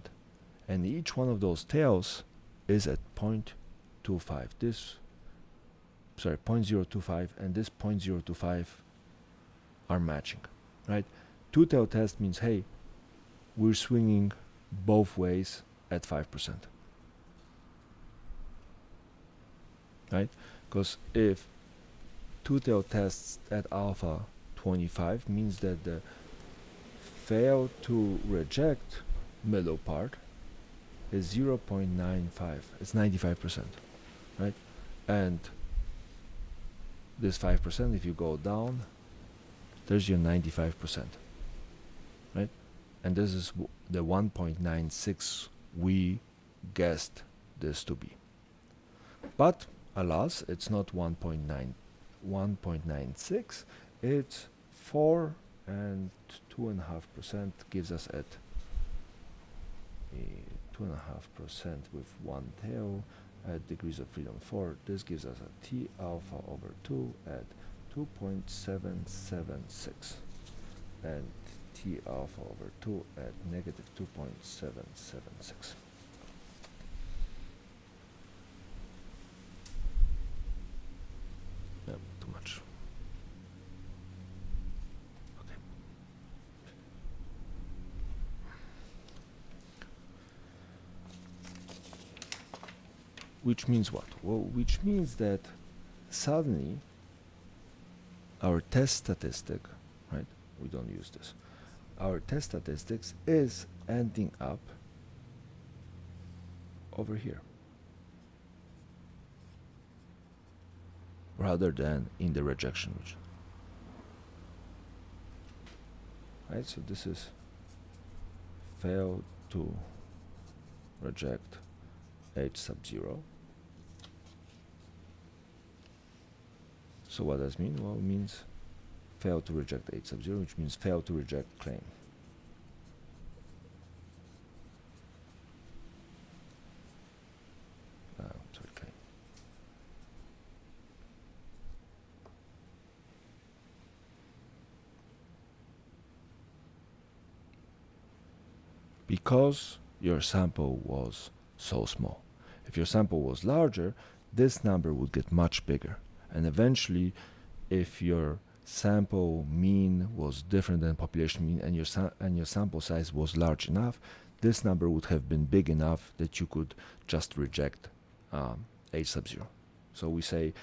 And each one of those tails is at 0.25. This, sorry, 0.025 and this 0.025 are matching, right? Two-tail test means, hey, we're swinging both ways at 5%. Right? Because if two-tail tests at alpha 25 means that the fail to reject middle part is 0.95. It's 95%, right? And this 5%, if you go down, there's your 95%, right? And this is the 1.96 we guessed this to be. But alas, it's not 1.96, it's 4, and 2.5% gives us at 2.5% with one tail at degrees of freedom 4. This gives us a T alpha over 2 at 2.776 and T alpha over 2 at negative 2.776. No, too much. Okay. Which means what? Well, which means that suddenly our test statistic, right? We don't use this. Our test statistics is ending up over here, rather than in the rejection region. Right, so this is failed to reject H sub 0. So what does it mean? Well, it means fail to reject H sub 0, which means fail to reject claim. Sorry, claim. Because your sample was so small. If your sample was larger, this number would get much bigger. And eventually, if your sample mean was different than population mean and your sample size was large enough, this number would have been big enough that you could just reject H sub 0. So we say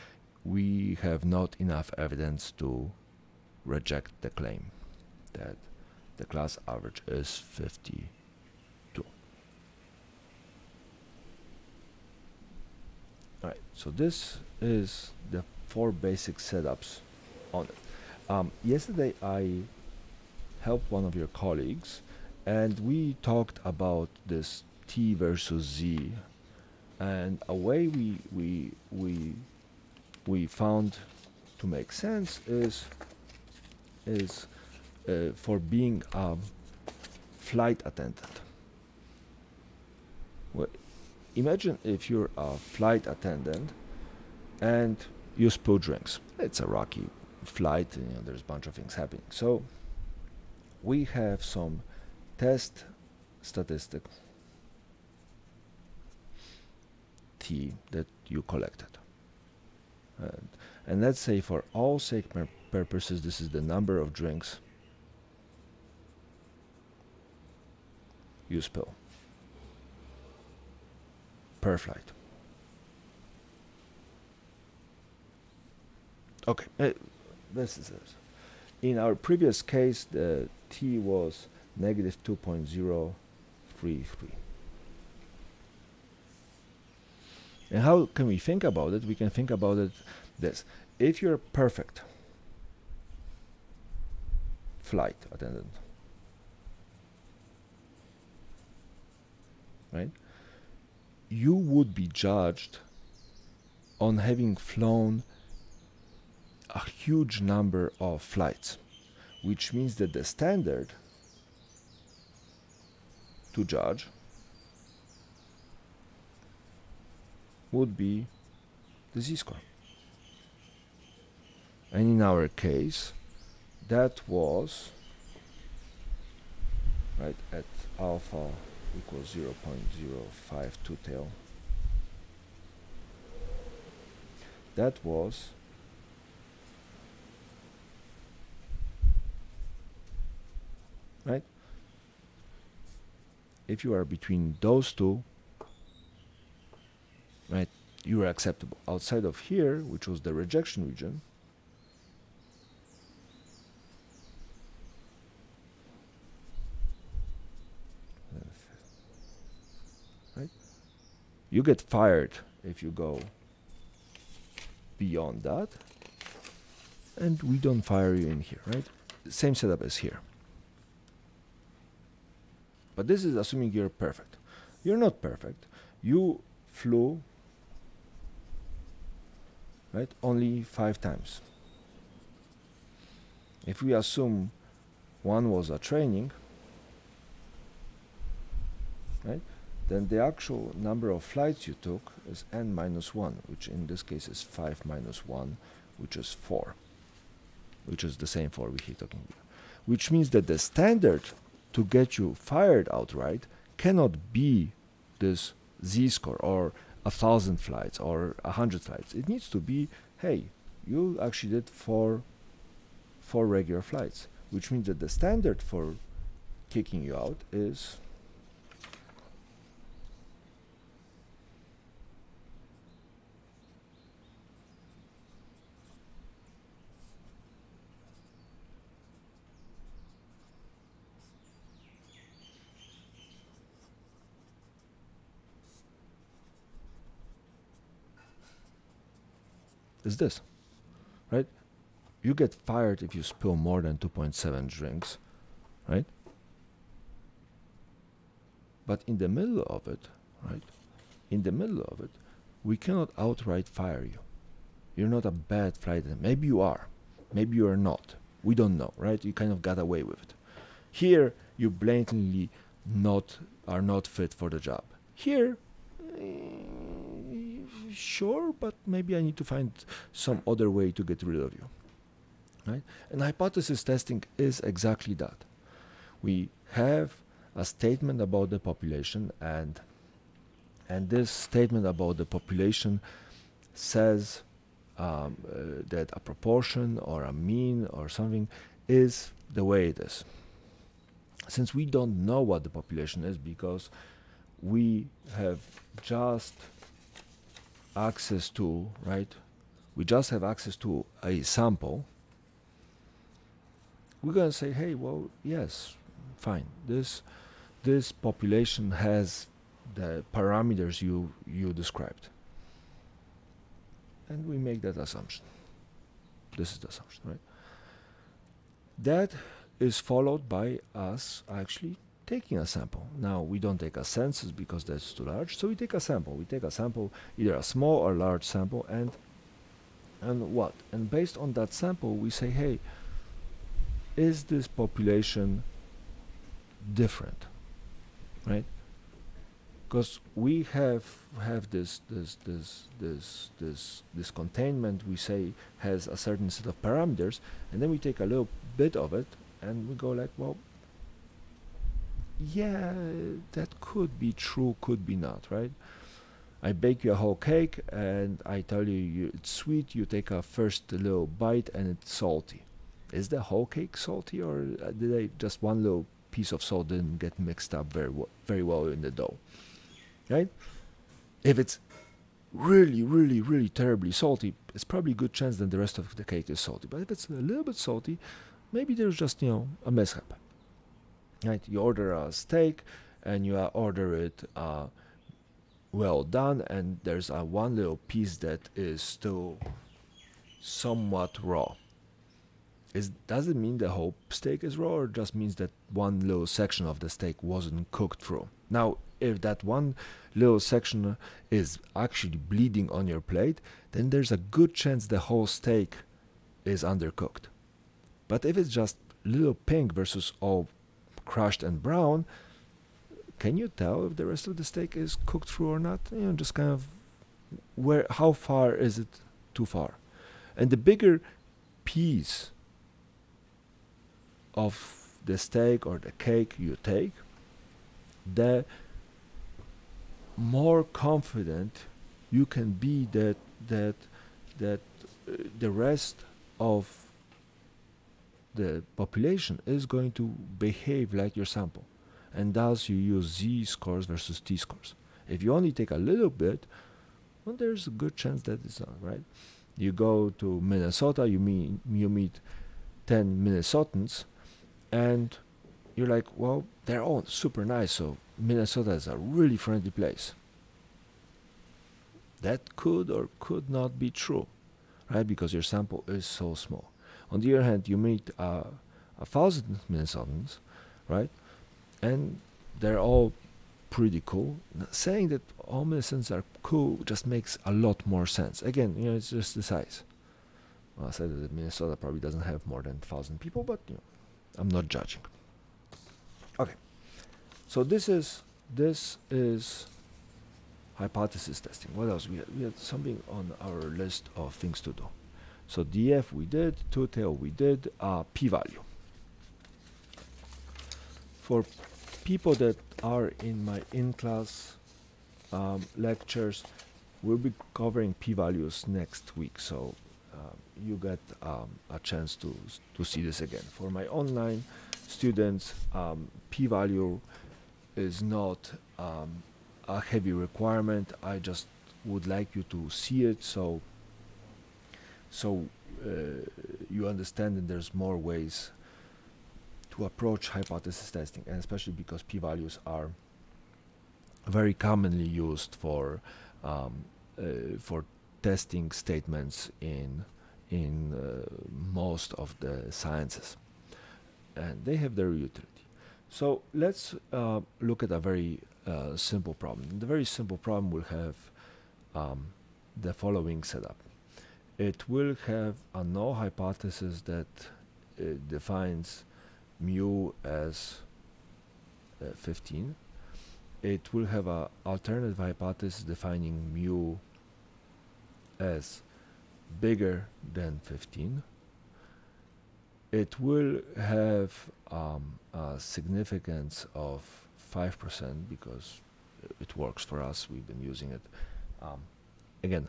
we have not enough evidence to reject the claim that the class average is 52. Alright, so this is the 4 basic setups on it. Yesterday I helped one of your colleagues and we talked about this T versus Z, and a way we found to make sense is for being a flight attendant. Well, imagine if you're a flight attendant and you spill drinks. It's a rocky flight, and, there's a bunch of things happening. So we have some test statistic T that you collected. And let's say for all sake purposes, this is the number of drinks you spill per flight. Okay, this is it. In our previous case, the T was negative 2.033. And how can we think about it? We can think about it this. If you're a perfect flight attendant, right, you would be judged on having flown a huge number of flights, which means that the standard to judge would be the z-score. And in our case, that was right at alpha equals 0.052 tail. That was right. If you are between those two, right, you are acceptable. Outside of here, which was the rejection region, right, you get fired if you go beyond that, and we don't fire you in here, right? Same setup as here. But this is assuming you're perfect. You're not perfect. You flew, right, only 5 times. If we assume one was a training, right, then the actual number of flights you took is n minus 1, which in this case is 5 minus 1, which is 4, which is the same 4 we're talking about. Which means that the standard to get you fired outright cannot be this z-score or 1,000 flights or 100 flights. It needs to be, hey, you actually did four regular flights, which means that the standard for kicking you out is this, right? You get fired if you spill more than 2.7 drinks, right? But in the middle of it, right? In the middle of it, we cannot outright fire you. You're not a bad flight attendant. Maybe you are. Maybe you are not. We don't know, right? You kind of got away with it. Here, you blatantly are not fit for the job. Here, sure, but maybe I need to find some other way to get rid of you, right? And hypothesis testing is exactly that. We have a statement about the population, and this statement about the population says that a proportion or a mean or something is the way it is. Since we don't know what the population is because we have just access to, right? We just have access to a sample. We're going to say, hey, well, yes, fine. This population has the parameters you described. And we make that assumption. This is the assumption, right? That is followed by us actually taking a sample. Now, we don't take a census because that's too large, so we take a sample. We take a sample, either a small or large sample, and what? And based on that sample, we say, hey, is this population different, right? Because we have this containment, we say, has a certain set of parameters, and then we take a little bit of it and we go like, well, yeah, that could be true, could be not, right? I bake you a whole cake and I tell you, it's sweet, you take a first little bite and it's salty. Is the whole cake salty, or did I just one little piece of salt didn't get mixed up very well in the dough, right? If it's really, really, really terribly salty, it's probably a good chance that the rest of the cake is salty. But if it's a little bit salty, maybe there's just, a mishap, right? You order a steak and you order it well done, and there's a one little piece that is still somewhat raw. Does it mean the whole steak is raw, or just means that one little section of the steak wasn't cooked through? Now, if that one little section is actually bleeding on your plate, then there's a good chance the whole steak is undercooked. But if it's just little pink versus all crushed and brown, can you tell if the rest of the steak is cooked through or not? Just kind of how far is it too far? And the bigger piece of the steak or the cake you take, the more confident you can be that the rest of the population is going to behave like your sample, and thus you use z-scores versus t-scores. If you only take a little bit, well, there's a good chance that it's not right. You go to Minnesota, you meet 10 Minnesotans, and you're like, well, they're all super nice, so Minnesota is a really friendly place. That could or could not be true, right? Because your sample is so small. On the other hand, you meet 1,000 Minnesotans, right? And they're all pretty cool. Saying that all Minnesotans are cool just makes a lot more sense. Again, it's just the size. Well, I said that Minnesota probably doesn't have more than 1,000 people, but I'm not judging. Okay, so this is hypothesis testing. What else? We had something on our list of things to do. So DF we did, two-tail we did, p-value. For people that are in my in-class lectures, we'll be covering p-values next week, so you get a chance to see this again. For my online students, p-value is not a heavy requirement. I just would like you to see it so you understand that there's more ways to approach hypothesis testing, and especially because p-values are very commonly used for testing statements in most of the sciences, and they have their utility. So let's look at a very simple problem. The very simple problem will have the following setup. It will have a null hypothesis that defines mu as 15. It will have an alternative hypothesis defining mu as bigger than 15. It will have a significance of 5% because it works for us. We've been using it. Again,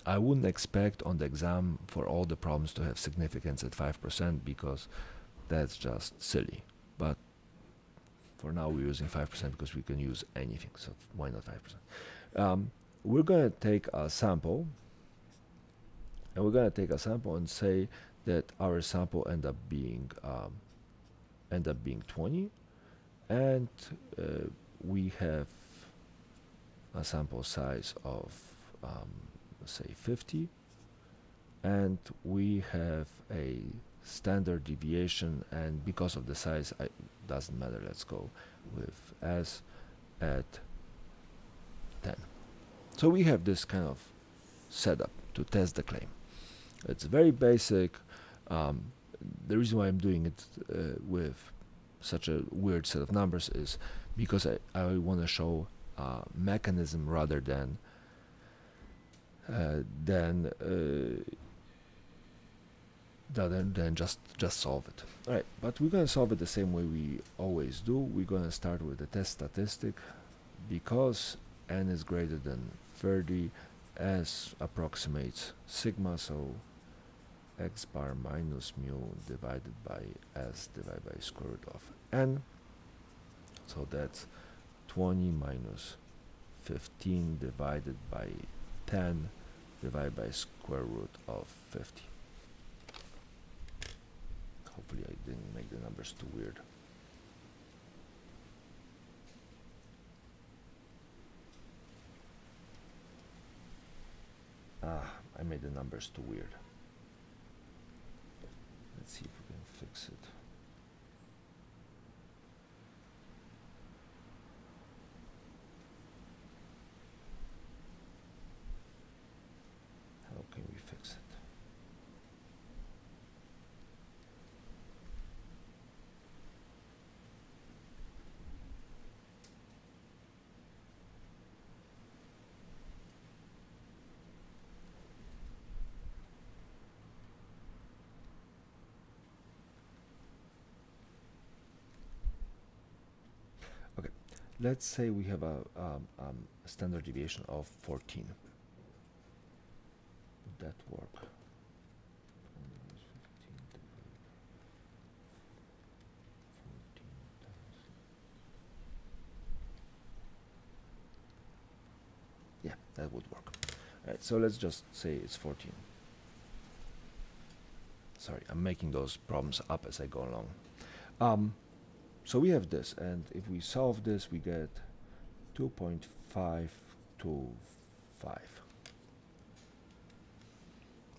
I wouldn't expect on the exam for all the problems to have significance at 5% because that's just silly. But for now we're using 5% because we can use anything, so why not 5%? We're going to take a sample, and we're going to take a sample and say that our sample end up being 20, and we have a sample size of say 50, and we have a standard deviation, and because of the size, it doesn't matter, let's go with S at 10. So we have this kind of setup to test the claim. It's very basic. The reason why I'm doing it with such a weird set of numbers is because I want to show mechanism rather than then just solve it. All right, but we're gonna solve it the same way we always do. We're gonna start with the test statistic. Because n is greater than 30, s approximates sigma, so x bar minus mu divided by s divided by square root of n. So that's 20 minus 15 divided by 10 divided by square root of 50. Hopefully I didn't make the numbers too weird. I made the numbers too weird. Let's see if we can fix it. How can we fix it? Okay, let's say we have a standard deviation of 14. Would that work? Yeah, that would work. All right, so let's just say it's 14. Sorry, I'm making those problems up as I go along. So we have this, and if we solve this, we get 2.525.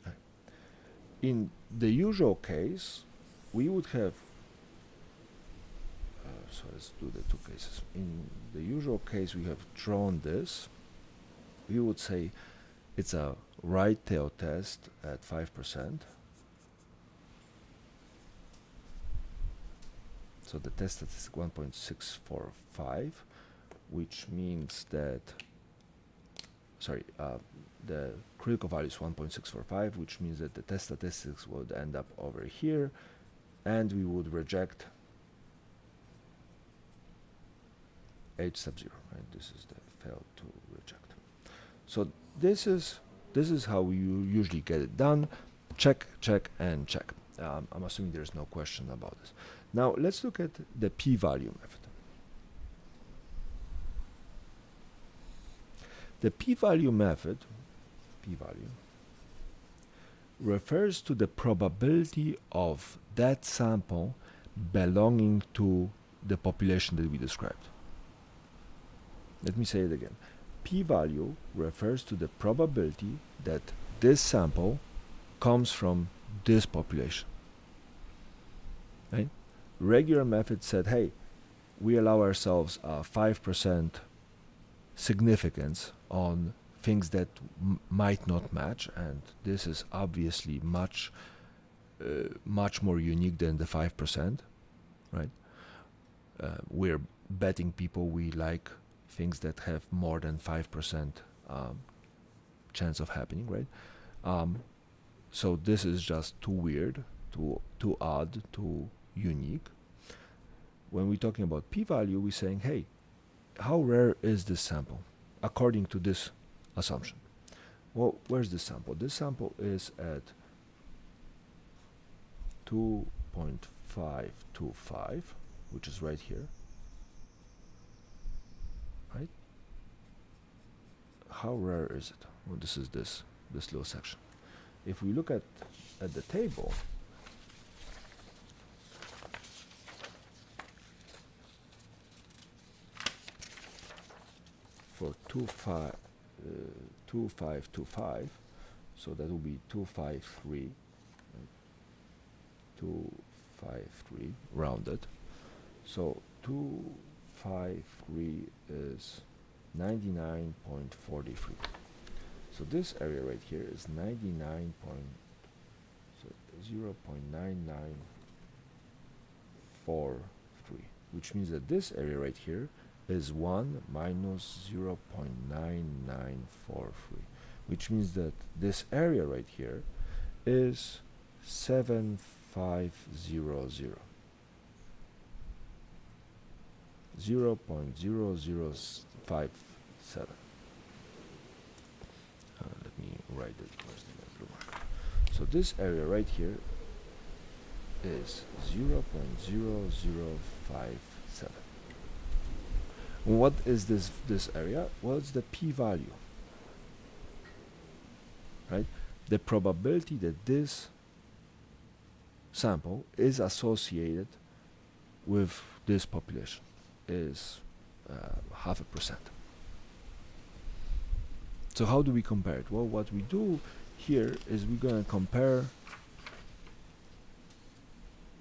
Right. In the usual case, we would have, so let's do the two cases. In the usual case, we have drawn this. We would say it's a right tail test at 5%. So the test statistic 1.645, which means that, sorry, the critical value is 1.645, which means that the test statistics would end up over here, and we would reject H sub 0, right? This is the failed to reject. So this is how we usually get it done. Check, check, and check. I'm assuming there's no question about this. Now let's look at the p-value method. The p-value method, p-value, refers to the probability of that sample belonging to the population that we described. Let me say it again. P-value refers to the probability that this sample comes from this population. Right? Regular method said, hey, we allow ourselves a 5% significance on things that might not match, and this is obviously much more unique than the 5%, right? We're betting people we like things that have more than 5% chance of happening, right? So this is just too weird, too odd, too unique. When we're talking about p-value, we're saying, hey, how rare is this sample according to this assumption? Well, where's this sample? This sample is at 2.525, which is right here, right? How rare is it? Well, this is this little section. If we look at the table, for 2525, so that will be 253, right? 253 rounded. So 253 is 99.43. So this area right here is 0.9943, which means that this area right here is 1 minus 0.9943, which means that this area right here is 0.0057. 0.0057. Let me write it first in the blue marker. So this area right here is 0.0057. What is this area? Well, it's the p-value, right? The probability that this sample is associated with this population is 0.5%. So how do we compare it? Well, what we do here is we're going to compare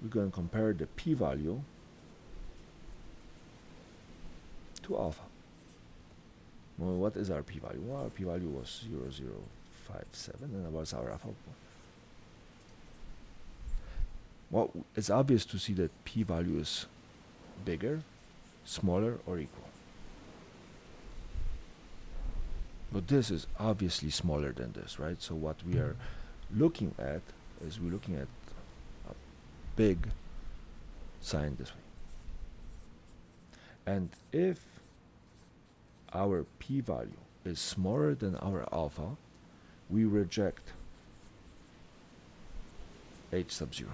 the p-value to alpha. Well, what is our p-value? Well, our p-value was 0.057, and what's our alpha? Well, it's obvious to see that p-value is bigger, smaller, or equal. But this is obviously smaller than this, right? So what we are looking at is we're looking at a big sign this way. And if our p-value is smaller than our alpha, we reject h sub 0.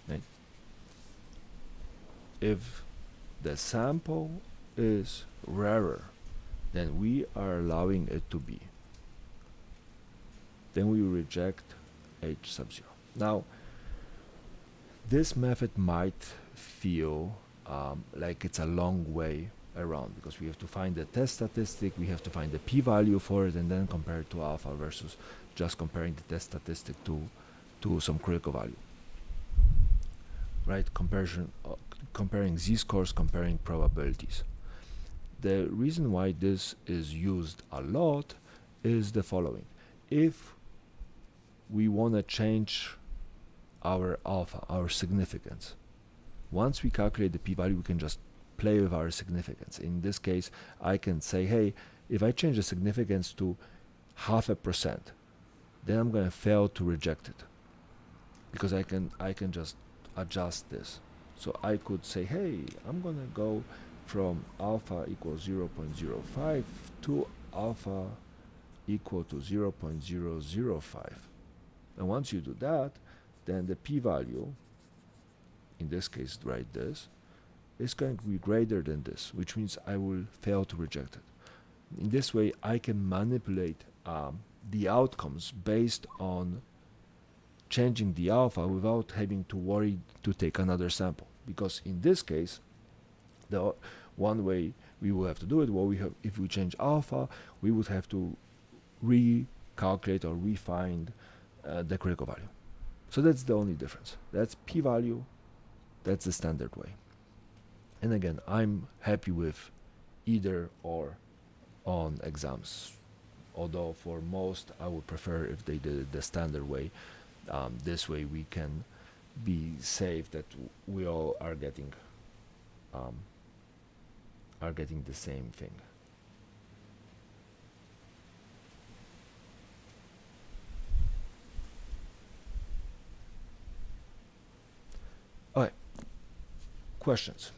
Right? If the sample is rarer than we are allowing it to be, then we reject h sub 0. Now, this method might feel like it's a long way around, because we have to find the test statistic, we have to find the p-value for it, and then compare it to alpha versus just comparing the test statistic to some critical value. Right? Comparing z-scores, comparing probabilities. The reason why this is used a lot is the following. If we want to change our alpha, our significance, once we calculate the p-value, we can just play with our significance. In this case, I can say, hey, if I change the significance to 0.5%, then I'm going to fail to reject it, because I can just adjust this. So I could say, hey, I'm going to go from alpha equals 0.05 to alpha equal to 0.005. And once you do that, then the p-value, in this case, write this, is going to be greater than this, which means I will fail to reject it. In this way, I can manipulate the outcomes based on changing the alpha without having to worry to take another sample. Because in this case, the one way we will have to do it, well, if we change alpha, we would have to recalculate or refine the critical value. So that's the only difference. That's p-value, that's the standard way. And again, I'm happy with either or on exams, although for most I would prefer if they did it the standard way. This way we can be safe that we all are getting the same thing. All right, questions?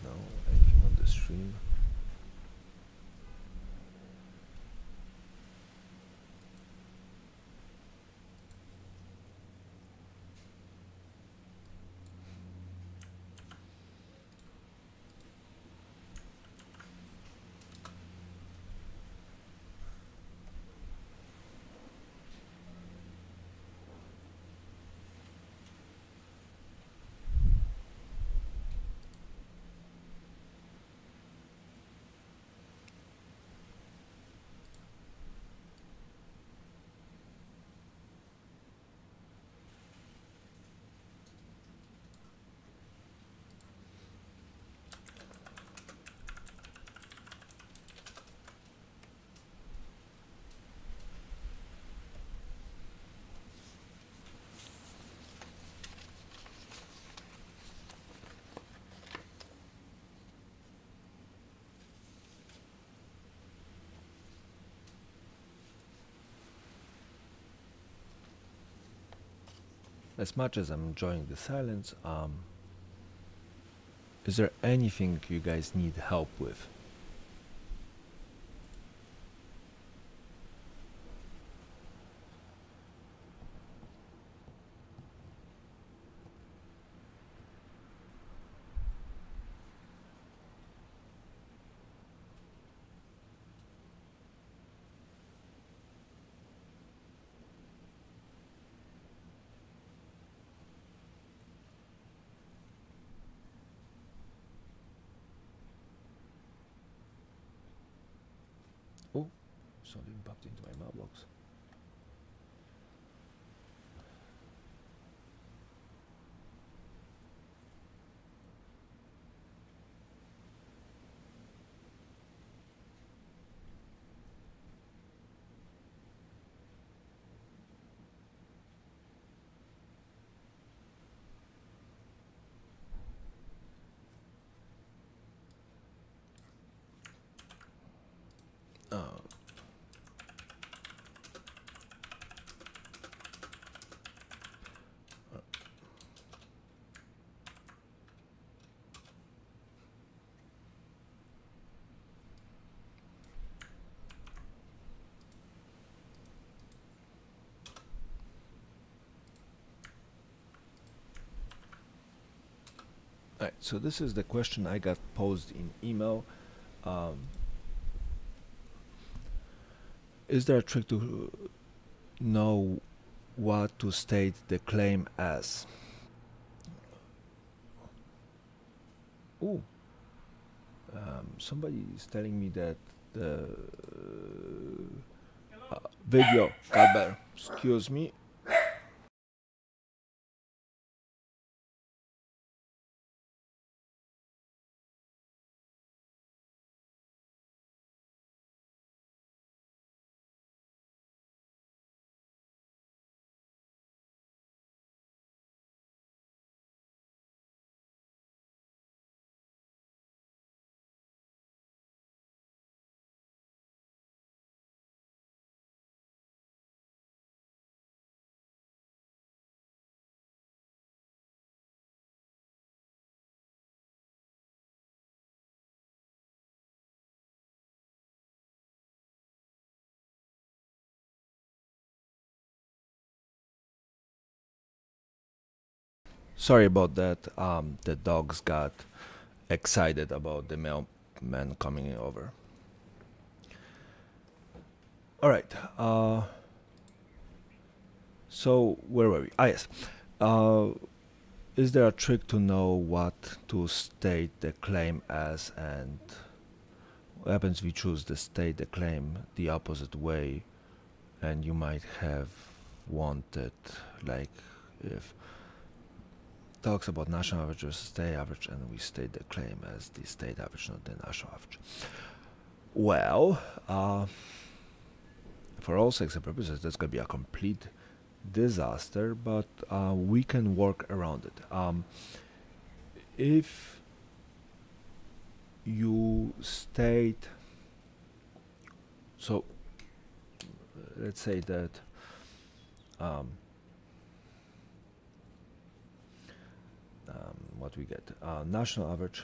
No, anything on the stream? as much as I'm enjoying the silence, is there anything you guys need help with? Oh, something popped into my mailbox. Alright, so this is the question I got posed in email. Is there a trick to know what to state the claim as? Oh, somebody is telling me that the video got better. Excuse me. Sorry about that. The dogs got excited about the mailman coming over. All right. So where were we? Ah, yes. Is there a trick to know what to state the claim as, and what happens if we choose to state the claim the opposite way, and you might have wanted, like, if talks about national average versus state average, and we state the claim as the state average, not the national average. Well, for all sakes and purposes, that's going to be a complete disaster, but we can work around it. If you state, so let's say that what we get, national average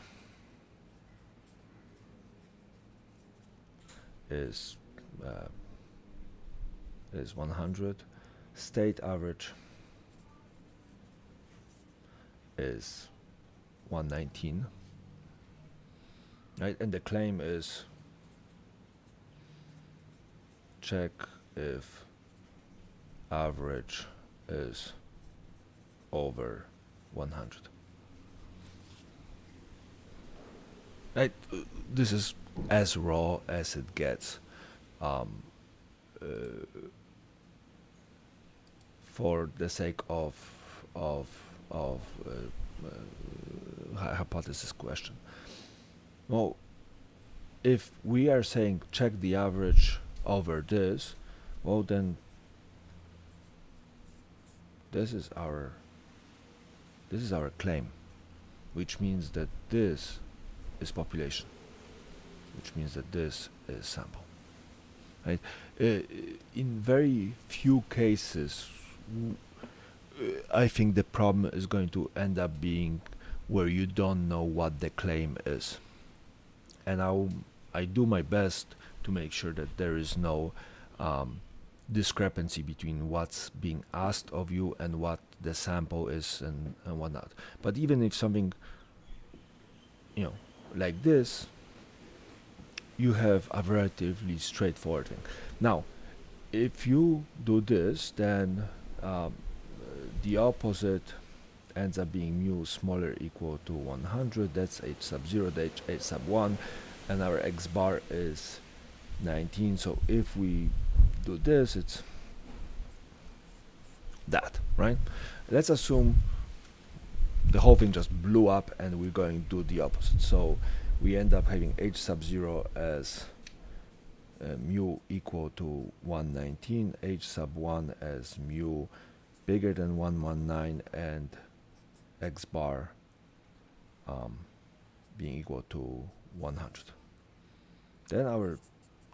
is 100, state average is 119, right? And the claim is check if average is over 100. Right? This is as raw as it gets. For the sake of hypothesis question. Well, if we are saying check the average over this, well then this is our claim, which means that this is population, which means that this is sample, right? In very few cases I think the problem is going to end up being where you don't know what the claim is, and I do my best to make sure that there is no discrepancy between what's being asked of you and what the sample is and whatnot. But even if something, like this, you have a relatively straightforward thing. Now, if you do this, then the opposite ends up being mu smaller equal to 100. That's h sub 0, that's h sub 1, and our x bar is 19. So if we do this, it's that, right? Let's assume the whole thing just blew up and we're going to do the opposite. So we end up having h sub 0 as mu equal to 119, h sub 1 as mu bigger than 119, and x bar being equal to 100. Then our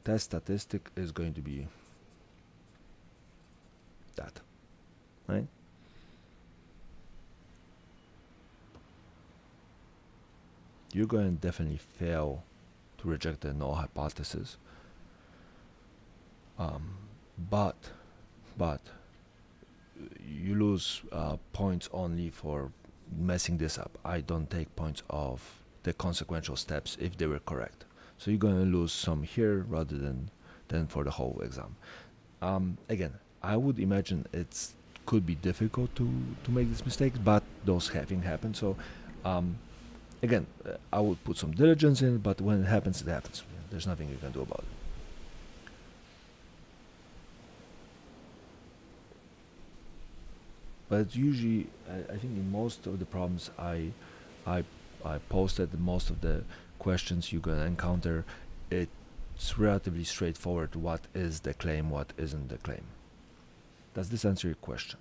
test statistic is going to be that, right? You're going to definitely fail to reject the null hypothesis, but you lose points only for messing this up. I don't take points of the consequential steps if they were correct. So you're going to lose some here rather than for the whole exam. Again, I would imagine it could be difficult to make these mistakes, but those having happened. So again, I would put some diligence in, but when it happens, it happens. There's nothing you can do about it. But usually, I think in most of the problems I posted, most of the questions you're gonna encounter, it's relatively straightforward. What is the claim? What isn't the claim? Does this answer your question?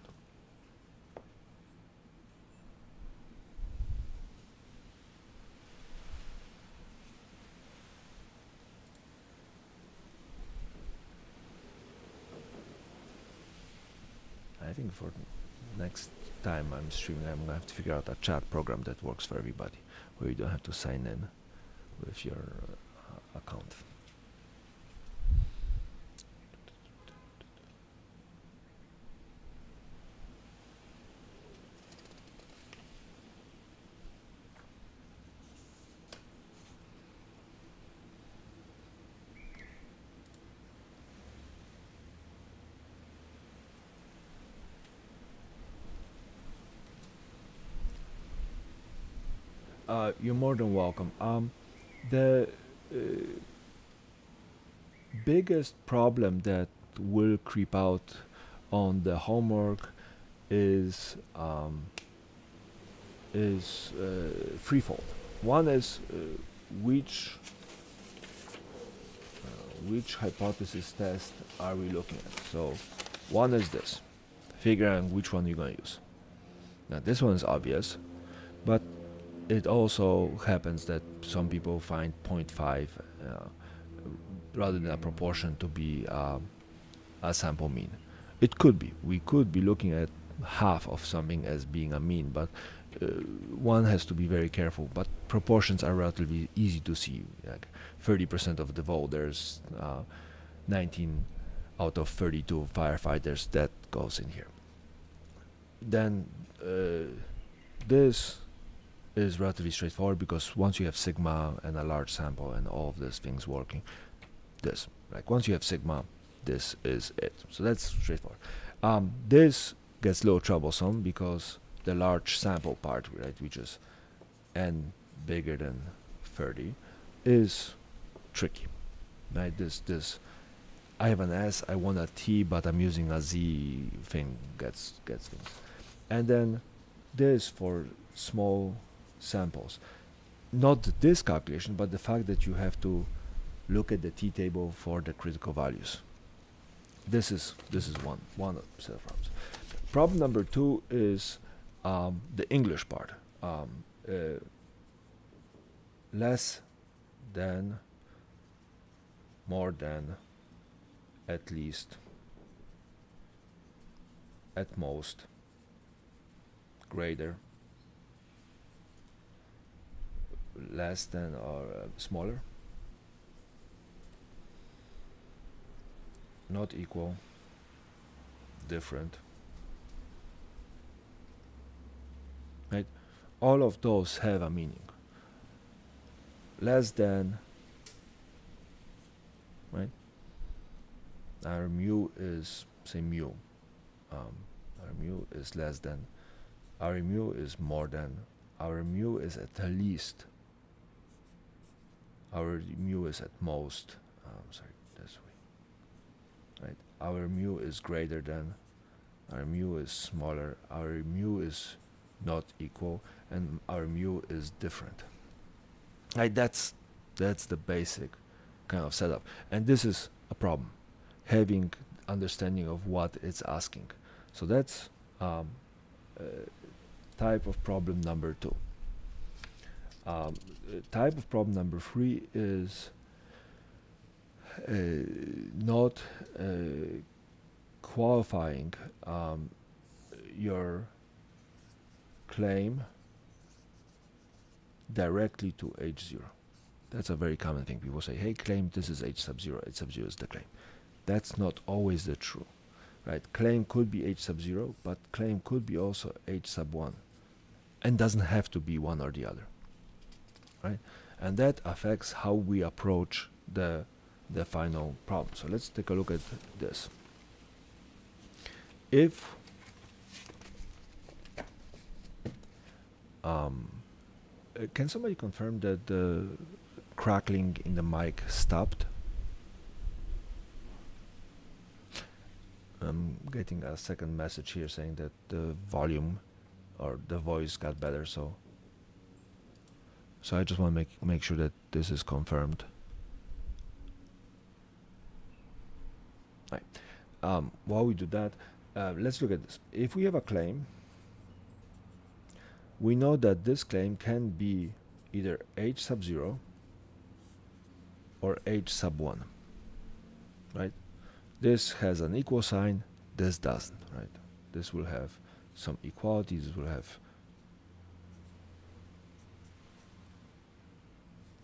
I think for next time I'm streaming, I'm gonna have to figure out a chat program that works for everybody, where you don't have to sign in with your account. You're more than welcome. The biggest problem that will creep out on the homework is threefold. One is which hypothesis test are we looking at? So one is this, figuring which one you're going to use. Now this one is obvious, but it also happens that some people find 0.5 rather than a proportion to be a sample mean. It could be. We could be looking at half of something as being a mean, but one has to be very careful. But proportions are relatively easy to see. Like 30% of the voters, 19 out of 32 firefighters, that goes in here. Then this is relatively straightforward, because once you have sigma and a large sample and all of these things working, once you have sigma, this is it. So that's straightforward. This gets a little troublesome because the large sample part, right, which is n bigger than 30, is tricky, right? This I have an S, I want a T, but I'm using a Z thing, gets things. And then this for small samples, not this calculation, but the fact that you have to look at the T table for the critical values. This is one set of problems. Problem number two is the English part. Less than, more than, at least, at most, greater, less than, or smaller, not equal, different, right? All of those have a meaning. Less than, right? Our mu is, say, mu. Our mu is less than, our mu is more than, our mu is at least, our mu is at most, sorry, this way, right? Our mu is greater than, our mu is smaller, our mu is not equal, and our mu is different. Right? That's the basic kind of setup, and this is a problem, having understanding of what it's asking. So that's type of problem number 2. Type of problem number 3 is not qualifying your claim directly to H0. That's a very common thing. People say, hey, claim this is H sub 0. H sub 0 is the claim. That's not always the true, right? Claim could be H sub 0, but claim could be also H sub 1, and doesn't have to be one or the other, right? And that affects how we approach the final problem. So let's take a look at this. If can somebody confirm that the crackling in the mic stopped? I'm getting a second message here saying that the volume or the voice got better, so I just want to make sure that this is confirmed. Right. While we do that, let's look at this. If we have a claim, we know that this claim can be either H sub 0 or H sub 1, right? This has an equal sign, this doesn't, right? This will have some equality, this will have,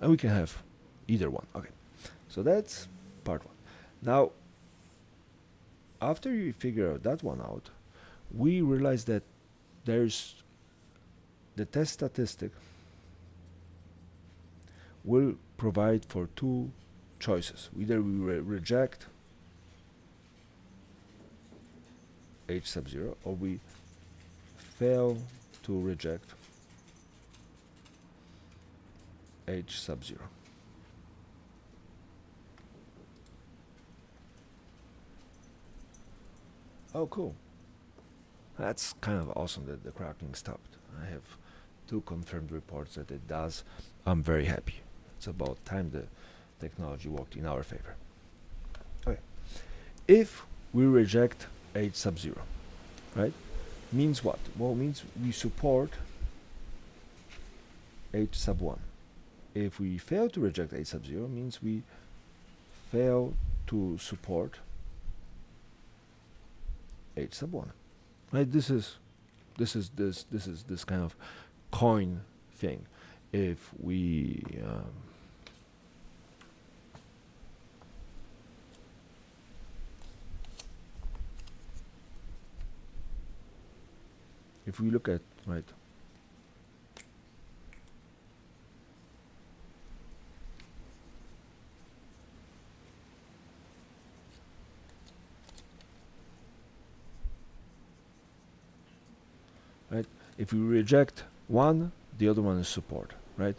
and we can have either one. Okay, so that's part 1. Now, after you figure that one out, we realize that there's the test statistic will provide for 2 choices. Either we reject H sub 0, or we fail to reject H sub 0. Oh, cool. That's kind of awesome that the cracking stopped. I have 2 confirmed reports that it does. I'm very happy. It's about time the technology worked in our favor. Okay. If we reject H sub 0, right, means what? Well, it means we support H sub 1. If we fail to reject H sub 0, means we fail to support H sub 1. Right? This is this kind of coin thing. If we if we look at, right, if we reject one, the other one is support, right?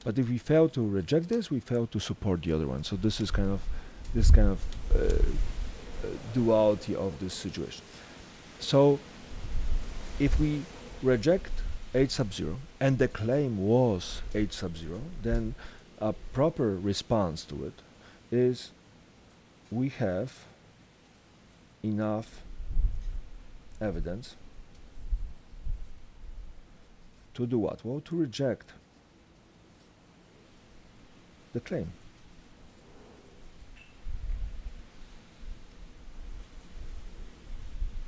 But if we fail to reject this, we fail to support the other one. So this is kind of duality of this situation. So if we reject H sub 0 and the claim was H sub 0, then a proper response to it is we have enough evidence to do what? Well, to reject the claim.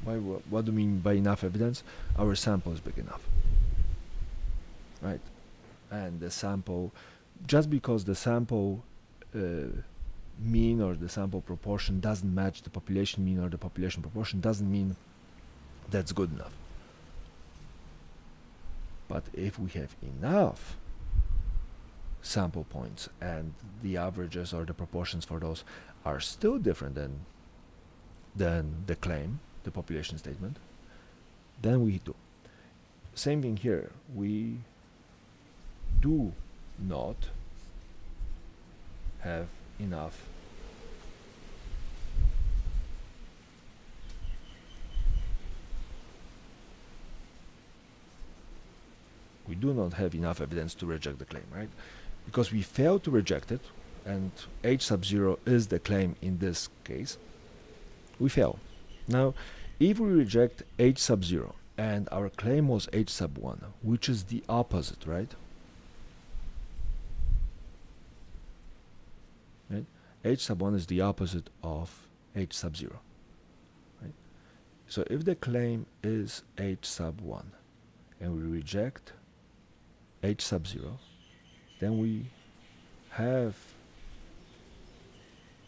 What do we mean by enough evidence? Our sample is big enough, right? And the sample, just because the sample mean or the sample proportion doesn't match the population mean or the population proportion, doesn't mean that's good enough. But if we have enough sample points and the averages or the proportions for those are still different than the claim, the population statement, then we do. Same thing here. We do not have enough evidence to reject the claim, right? Because we failed to reject it, and h sub 0 is the claim in this case, we fail. Now, if we reject h sub 0 and our claim was h sub 1, which is the opposite, right? H sub 1 is the opposite of h sub 0, right? So if the claim is h sub 1 and we reject h sub 0, then we have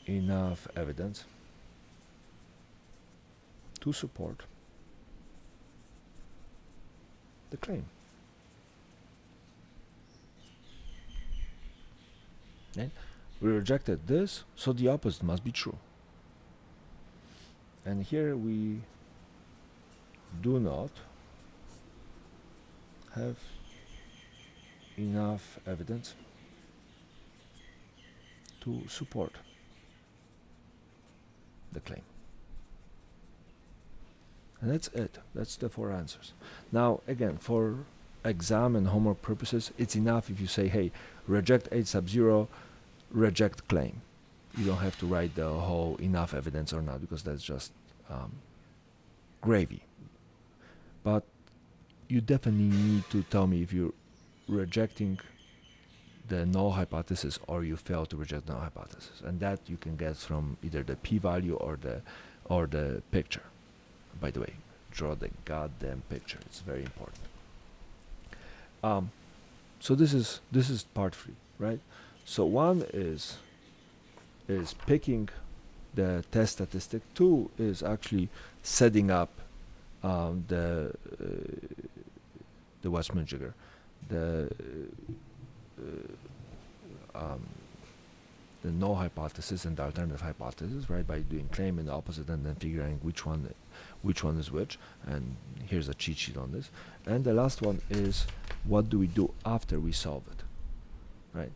enough evidence to support the claim. Right? We rejected this, so the opposite must be true. And here we do not have enough evidence to support the claim. And that's it. That's the 4 answers. Now, again, for exam and homework purposes, it's enough if you say, hey, reject h sub 0, reject claim. You don't have to write the whole enough evidence or not, because that's just gravy. But you definitely need to tell me if you're rejecting the null hypothesis or you fail to reject the null hypothesis, and that you can get from either the p-value or the picture. By the way, draw the goddamn picture. It's very important. So this is part 3, right? So 1 is picking the test statistic. 2 is actually setting up the whatchamajigger, the null hypothesis and the alternative hypothesis, right? By doing claim and the opposite, and then figuring which one is which. And here's a cheat sheet on this. And the last one is, what do we do after we solve it, right?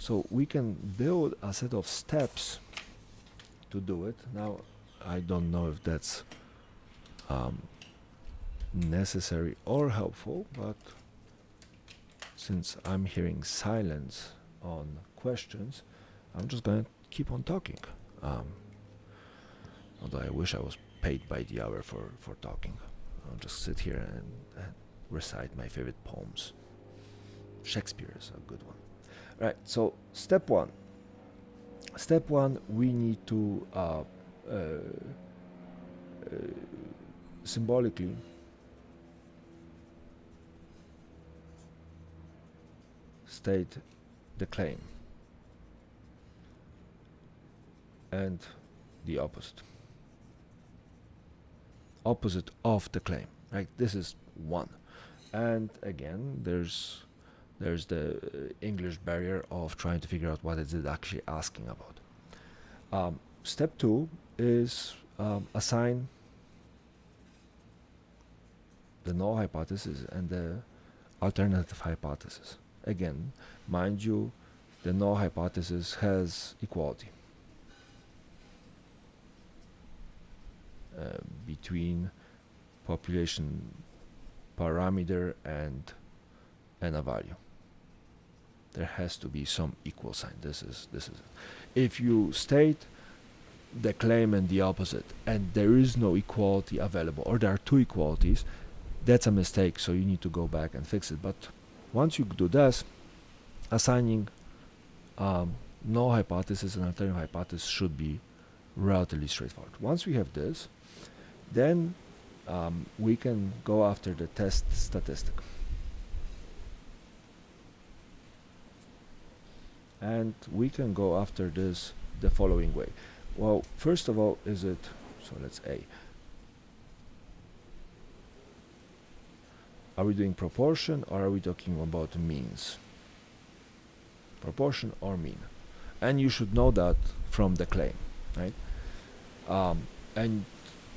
So we can build a set of steps to do it. Now, I don't know if that's necessary or helpful, but since I'm hearing silence on questions, I'm just going to keep on talking. Although I wish I was paid by the hour for talking. I'll just sit here and recite my favorite poems. Shakespeare is a good one. Right, so step 1. Step 1, we need to symbolically state the claim and the opposite of the claim, right? This is 1. And again, there's the English barrier of trying to figure out what is it actually asking about. Step 2 is assign the null hypothesis and the alternative hypothesis. Again, mind you, the null hypothesis has equality between population parameter and a value. There has to be some equal sign. This is it. If you state the claim and the opposite and there is no equality available, or there are 2 equalities, that's a mistake, so you need to go back and fix it. But once you do this, assigning null hypothesis and alternative hypothesis should be relatively straightforward. Once we have this, Then we can go after the test statistic. And we can go after this the following way. Well, first of all, so let's A. Are we doing proportion or are we talking about means? Proportion or mean. And you should know that from the claim, right? And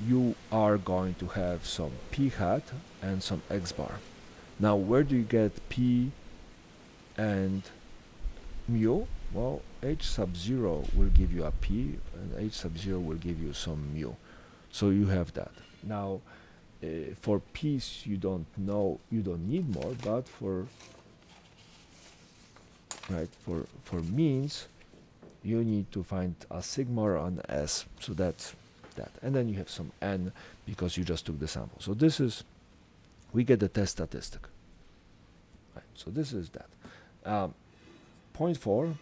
you are going to have some p hat and some x bar. Now, where do you get p and mu? Well, h sub 0 will give you a p and h sub 0 will give you some mu. So you have that. Now, for p's you don't need more, but for means you need to find a sigma or an s. So that's that. And then you have some n because you just took the sample. So this is, we get the test statistic. Right, so this is that. Point 4.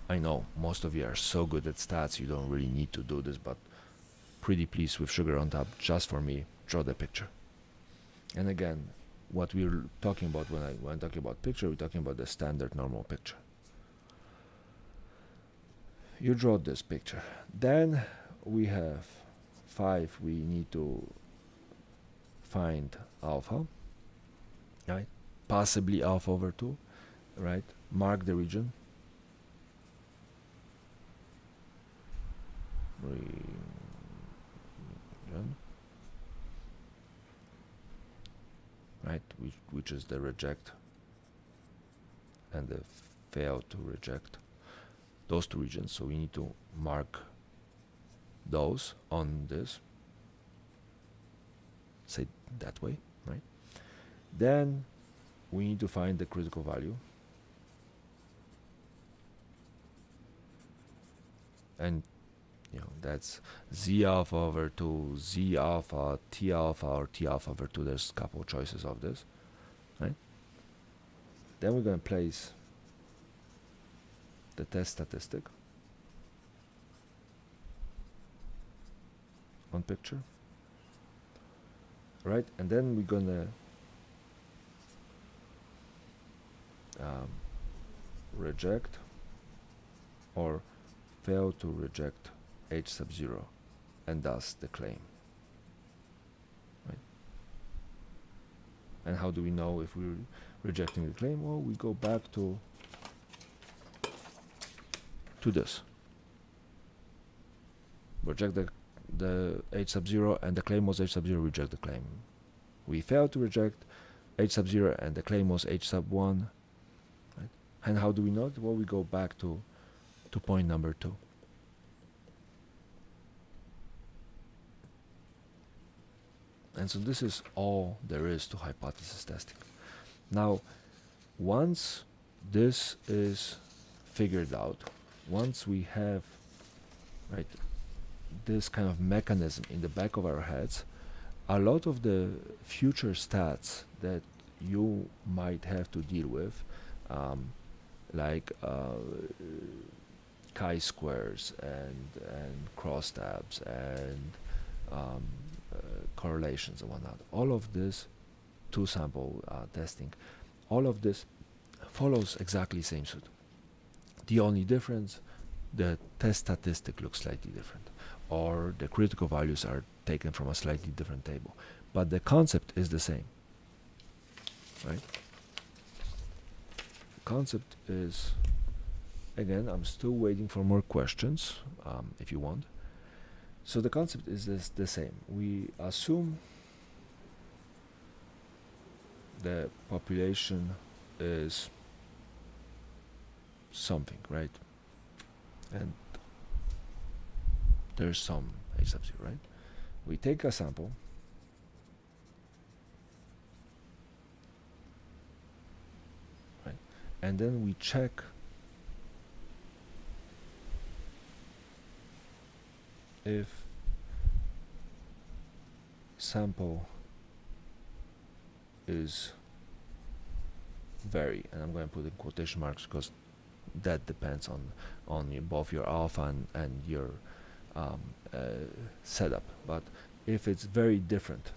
I know most of you are so good at stats you don't really need to do this, but pretty please, with sugar on top, just for me, draw the picture. And again, what we're talking about when I'm talking about picture, we're talking about the standard normal picture. You draw this picture. Then we have 5, we need to find alpha, right? Possibly alpha over 2, right? Mark the region. Right, which is the reject and the fail to reject, those two regions. So we need to mark those on this, say that way, right? Then we need to find the critical value, and that's z alpha over 2, z alpha, t alpha, or t alpha over 2. There's a couple of choices of this, right? Then we're going to place the test statistic on picture, right? And then we're going to reject or fail to reject h sub 0 and thus the claim, right? And how do we know if we're rejecting the claim? Well, we go back to this. Reject the h sub 0 and the claim was h sub 0, reject the claim. We failed to reject h sub 0 and the claim was h sub 1, right? And how do we know it? Well, we go back to point number 2. And so this is all there is to hypothesis testing. Now, once this is figured out, once we have this kind of mechanism in the back of our heads, a lot of the future stats that you might have to deal with, like chi-squares and crosstabs and correlations and whatnot, all of this two-sample testing, all of this follows exactly the same suit. The only difference, the test statistic looks slightly different, or the critical values are taken from a slightly different table, but the concept is the same, right? The concept is, again, I'm still waiting for more questions, if you want. So the concept is the same. We assume the population is something, right? And there's some h sub 0, right? We take a sample, right? And then we check if sample is vary, and I'm going to put in quotation marks because that depends on both your alpha and your setup. But if it's very different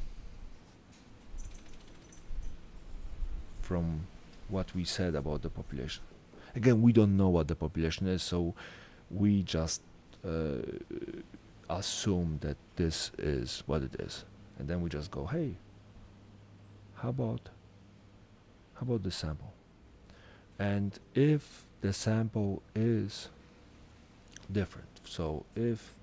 from what we said about the population, again, we don't know what the population is, so we just assume that this is what it is, and then we just go, hey, how about the sample? And if the sample is different, so if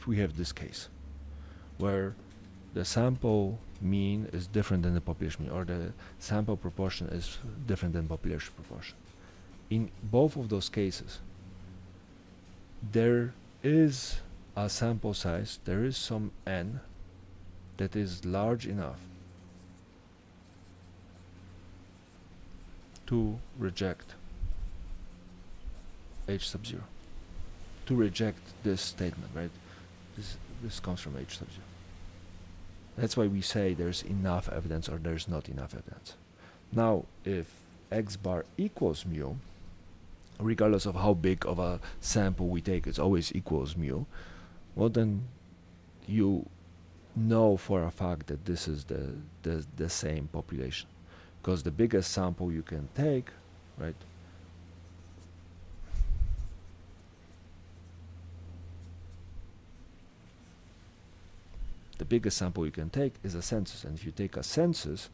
we have this case where the sample mean is different than the population mean, or the sample proportion is different than population proportion, in both of those cases there is a sample size, there is some n that is large enough to reject h sub 0, to reject this statement, right? This comes from h sub 0. That's why we say there's enough evidence or there's not enough evidence. Now, if x bar equals mu, regardless of how big of a sample we take, it's always equals mu, well then you know for a fact that this is the same population, because the biggest sample you can take, right, the biggest sample you can take is a census, and if you take a census,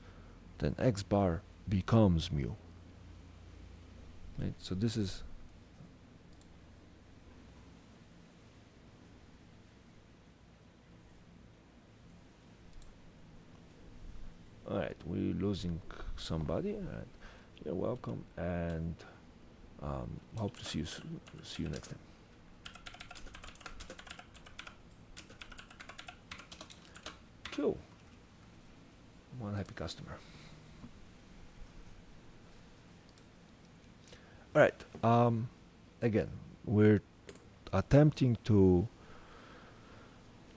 then x bar becomes mu, right? So this is all right. We're losing somebody. All right, you're welcome, and hope to see you next time. Cool. One happy customer. All right. Again, we're attempting to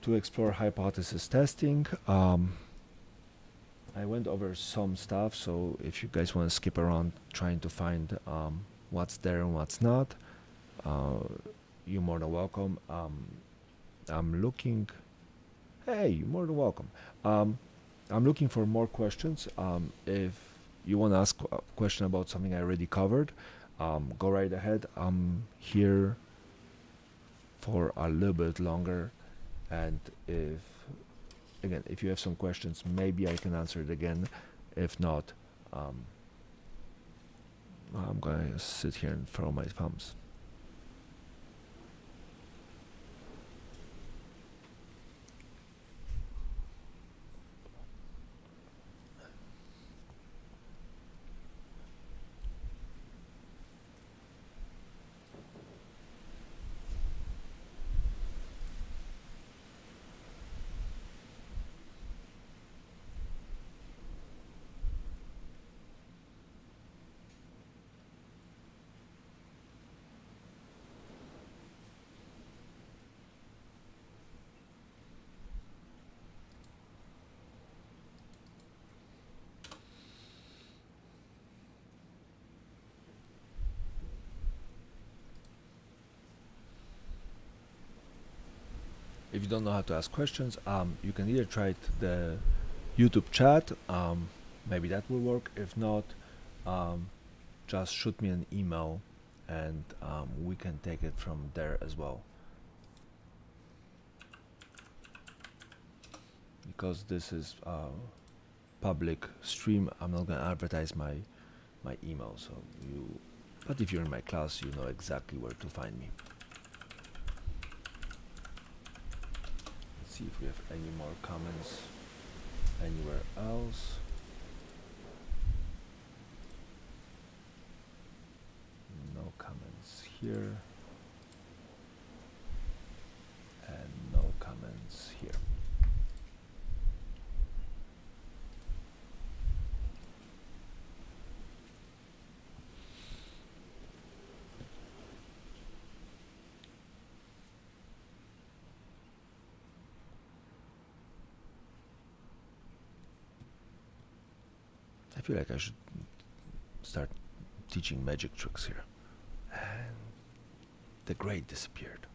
explore hypothesis testing. I went over some stuff, so if you guys want to skip around trying to find what's there and what's not, you're more than welcome. I'm looking. Hey, you're more than welcome. I'm looking for more questions. If you want to ask a question about something I already covered, go right ahead. I'm here for a little bit longer, and if you have some questions, maybe I can answer it again. If not, I'm gonna sit here and throw my thumbs. If you don't know how to ask questions, you can either try the YouTube chat, maybe that will work. If not, just shoot me an email, and we can take it from there as well. Because this is a public stream, I'm not gonna advertise my email. So but if you're in my class, you know exactly where to find me. See if we have any more comments anywhere else. No comments here, and no comments here. feel like I should start teaching magic tricks here. And the gray disappeared.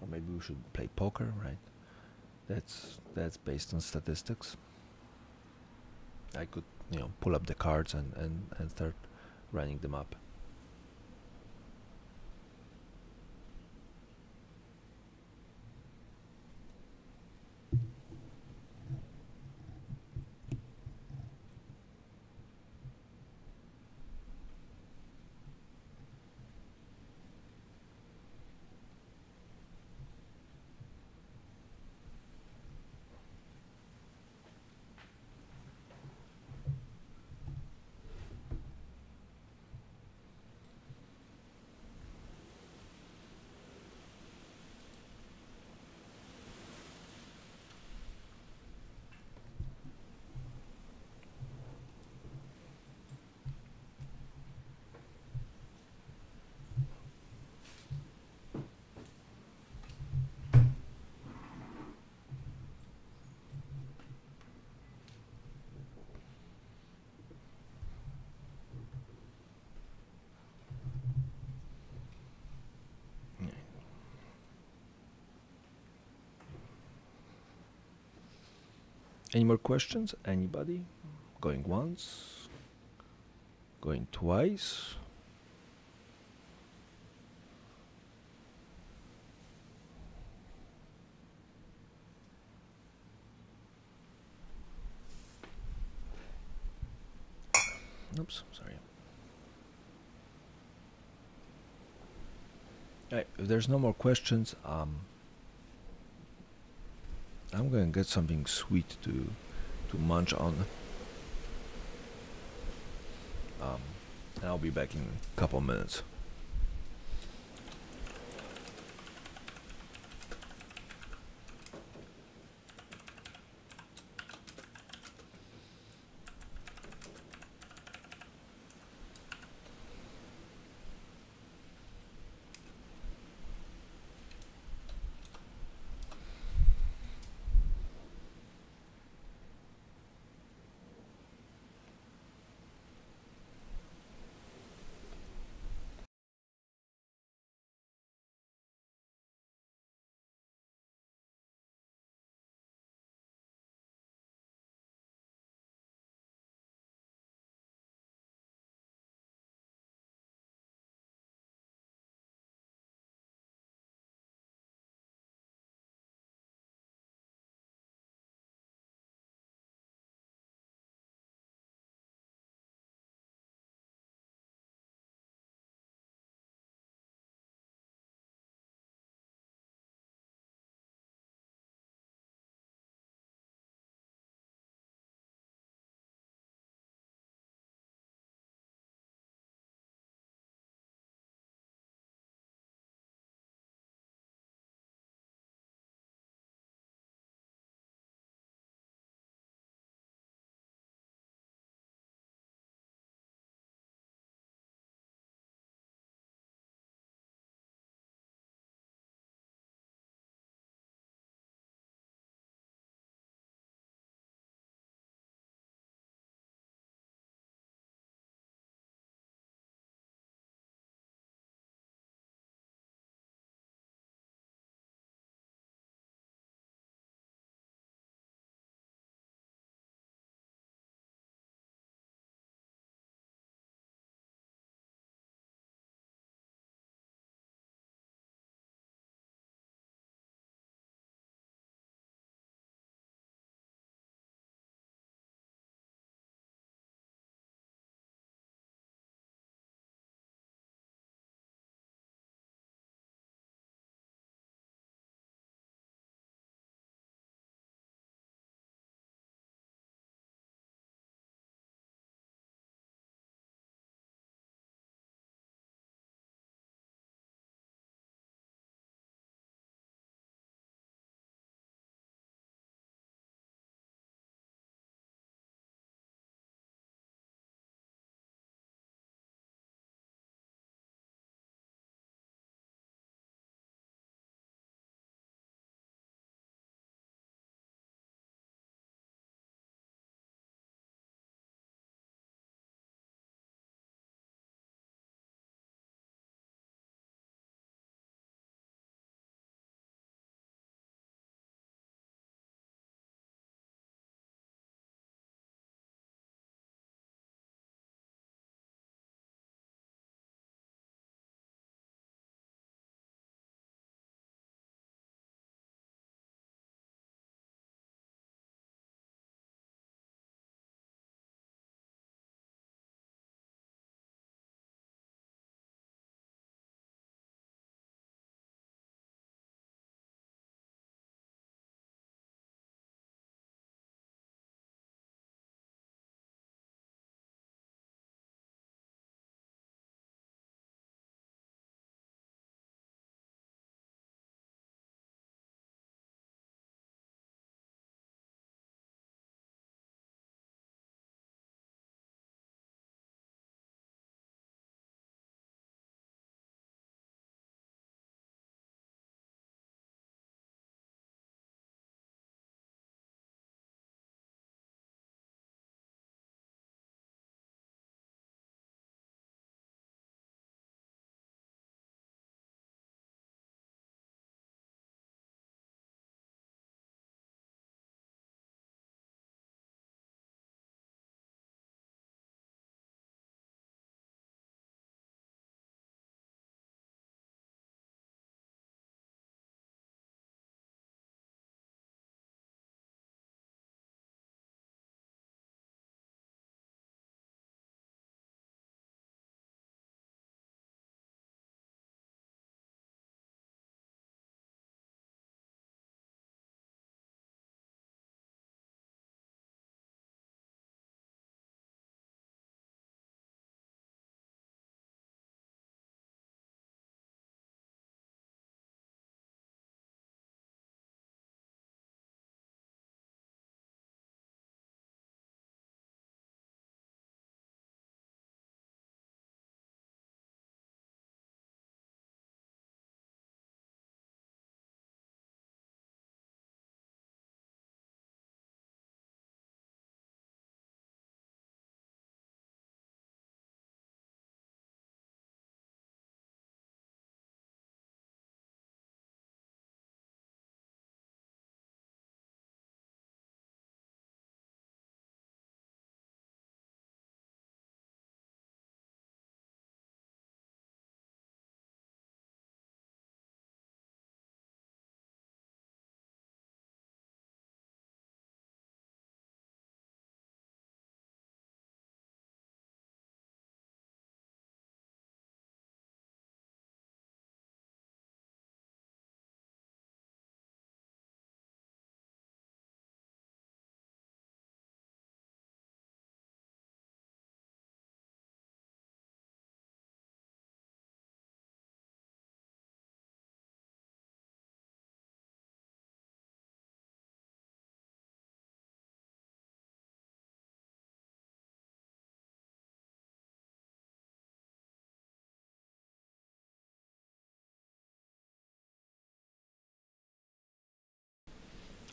Or maybe we should play poker, right? That's based on statistics. I could, pull up the cards and start running them up. Any more questions? Anybody? Going once? Going twice? Oops, sorry. Alright, if there's no more questions, I'm gonna get something sweet to munch on. And I'll be back in a couple minutes.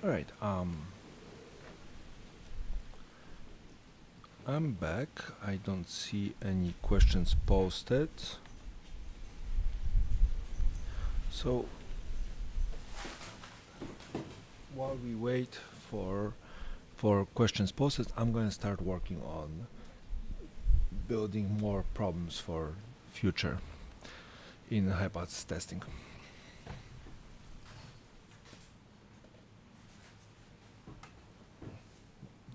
All right. I'm back. I don't see any questions posted. So while we wait for questions posted, I'm going to start working on building more problems for future in hypothesis testing.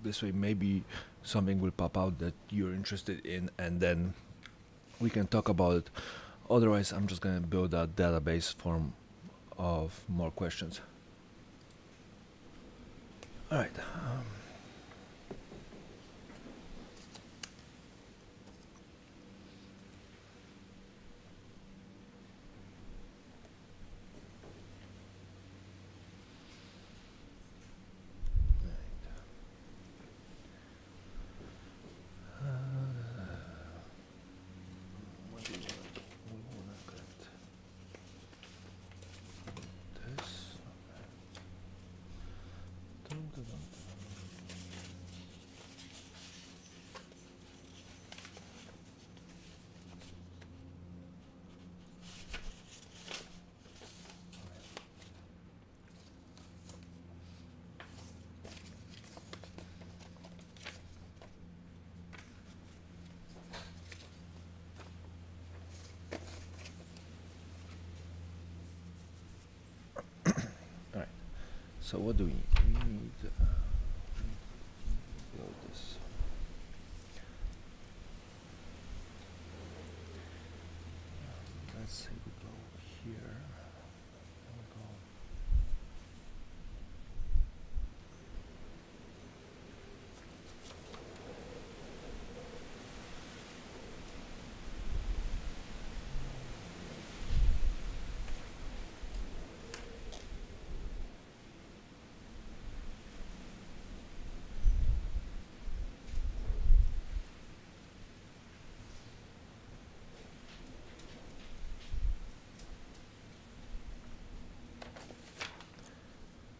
This way maybe something will pop out that you're interested in, and then we can talk about it. Otherwise, I'm just going to build a database form of more questions. All right. What do we want to get? This. Dun, dun, dun. All right. So what do we need? We need build this. Let's say we go here. And we go.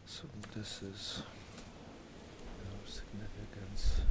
So this is significance.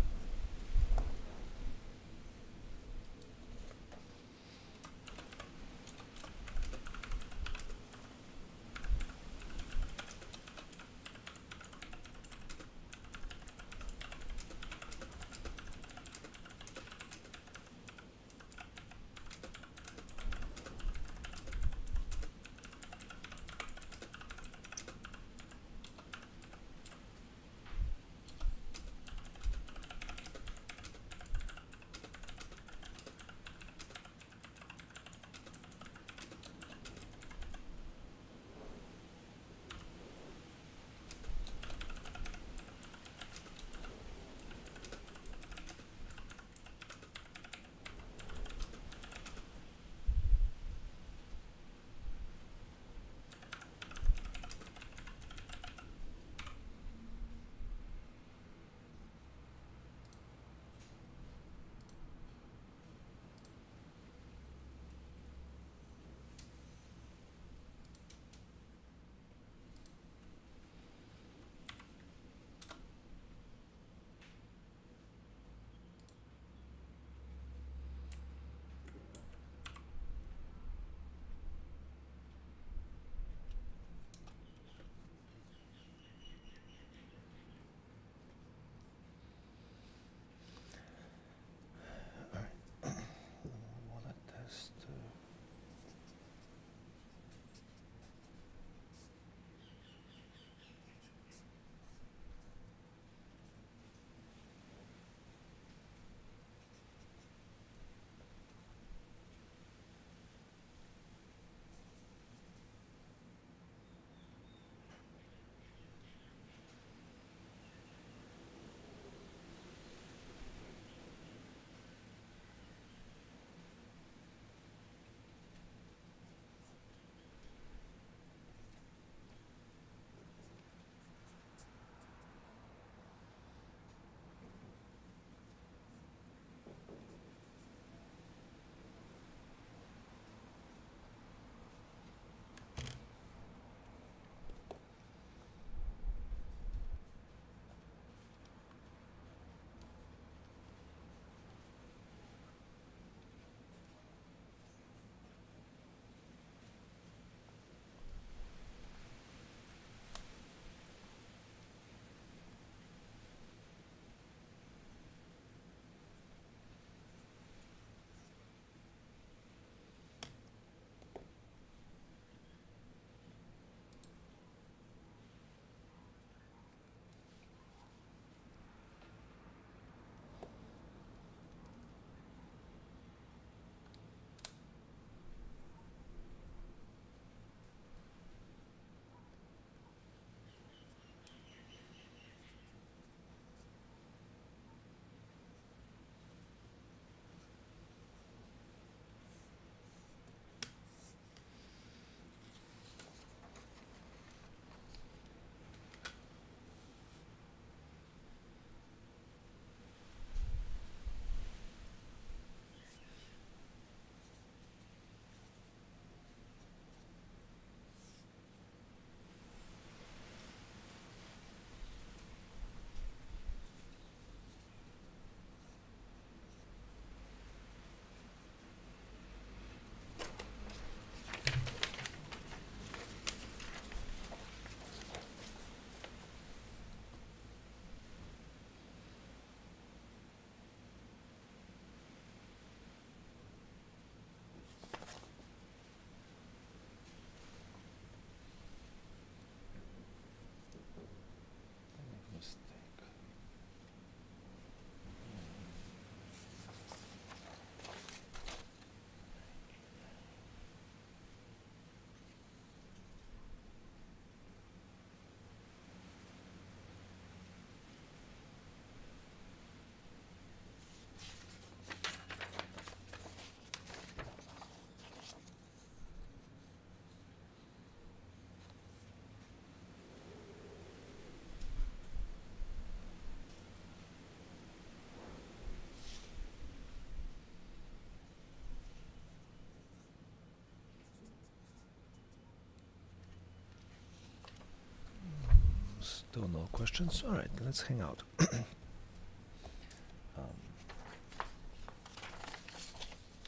Still no questions? Alright, let's hang out. What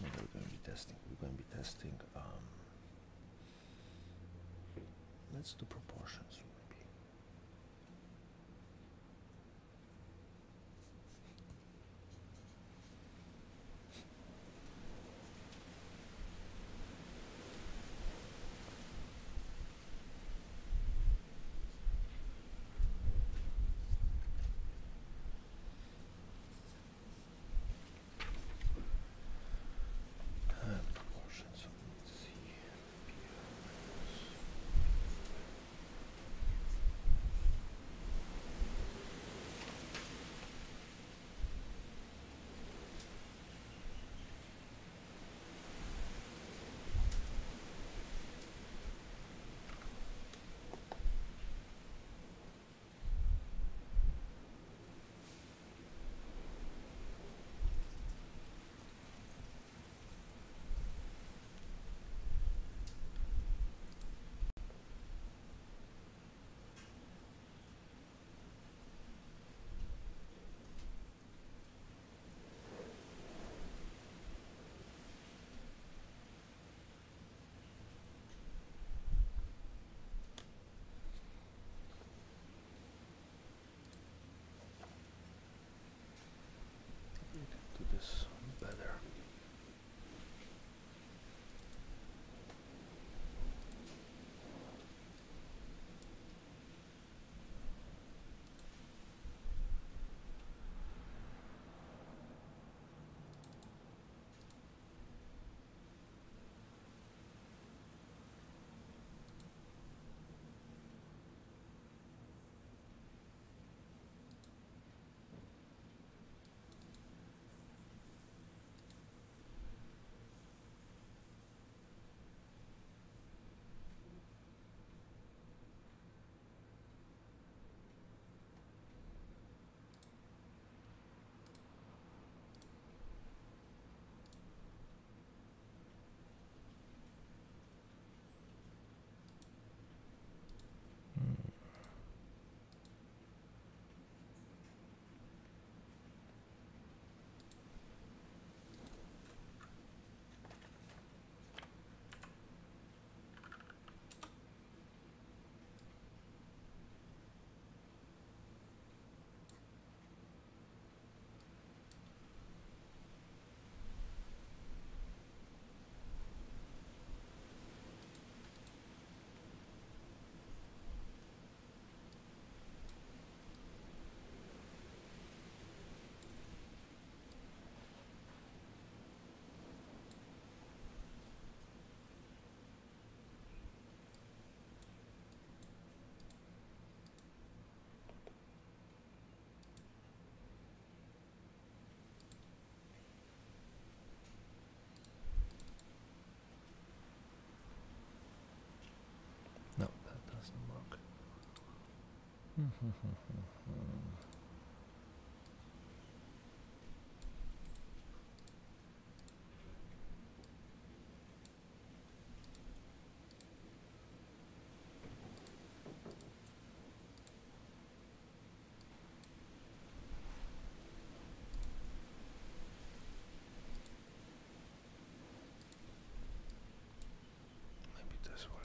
are we going to be testing? We're going to be testing, let's do proportions maybe. Proportions, let's see. Do this better. No, that doesn't work. Maybe this one.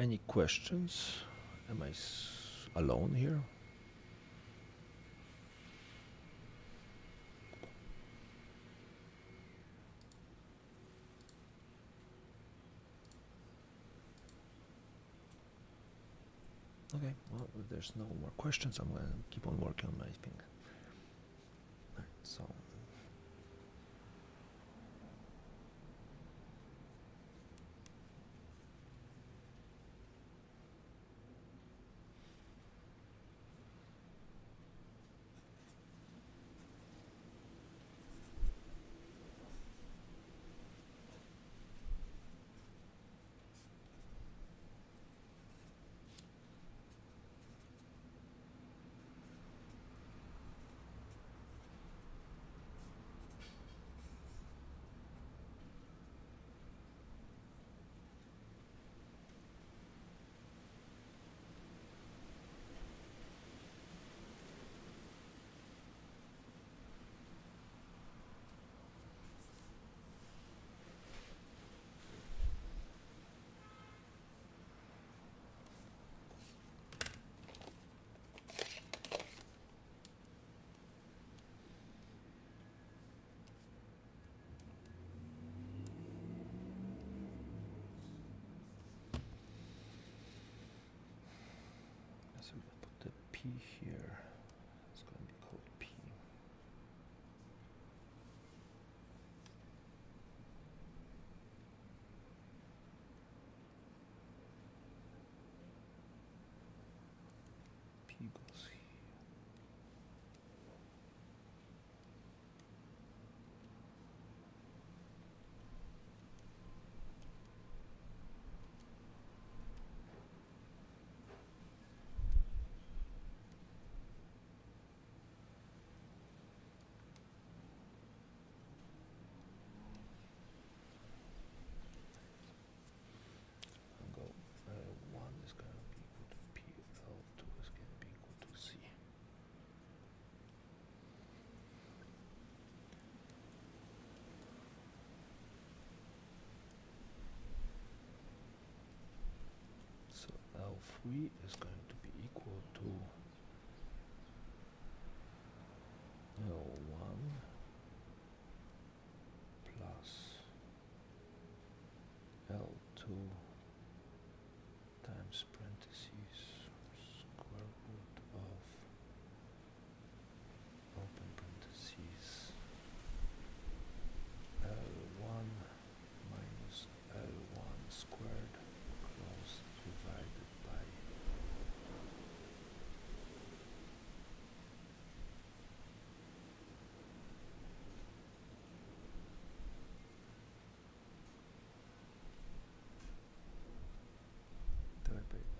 Any questions? Am I alone here? Okay, well, if there's no more questions, I'm going to keep on working on my thing. Right, so we put the P here. It's going to be called P. P goes here. I'll go L1 is going to be equal to P, L2 is going to be equal to C. So L3 is going to be equal to L1 plus L2 times parentheses square root of open parentheses L1 minus L1 squared close divided by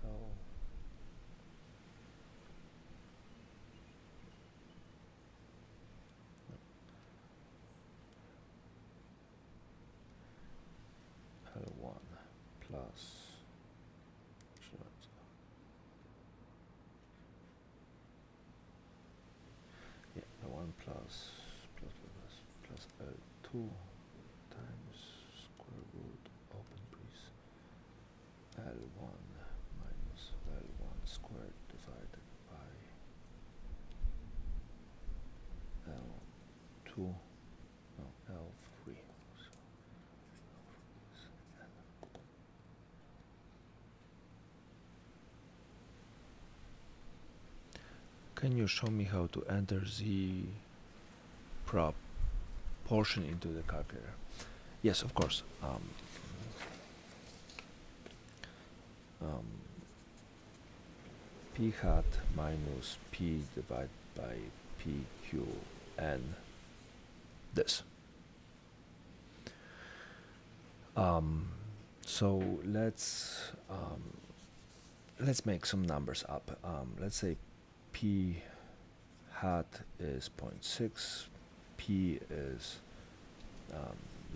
L. L1 plus L1 plus L2 times square root open brace L1 minus L1 squared divided by L2, no, L3. Can you show me how to enter the proportion into the calculator? Yes, of course. P hat minus P divided by PQN, this. So let's make some numbers up. Let's say P hat is 0.6, P is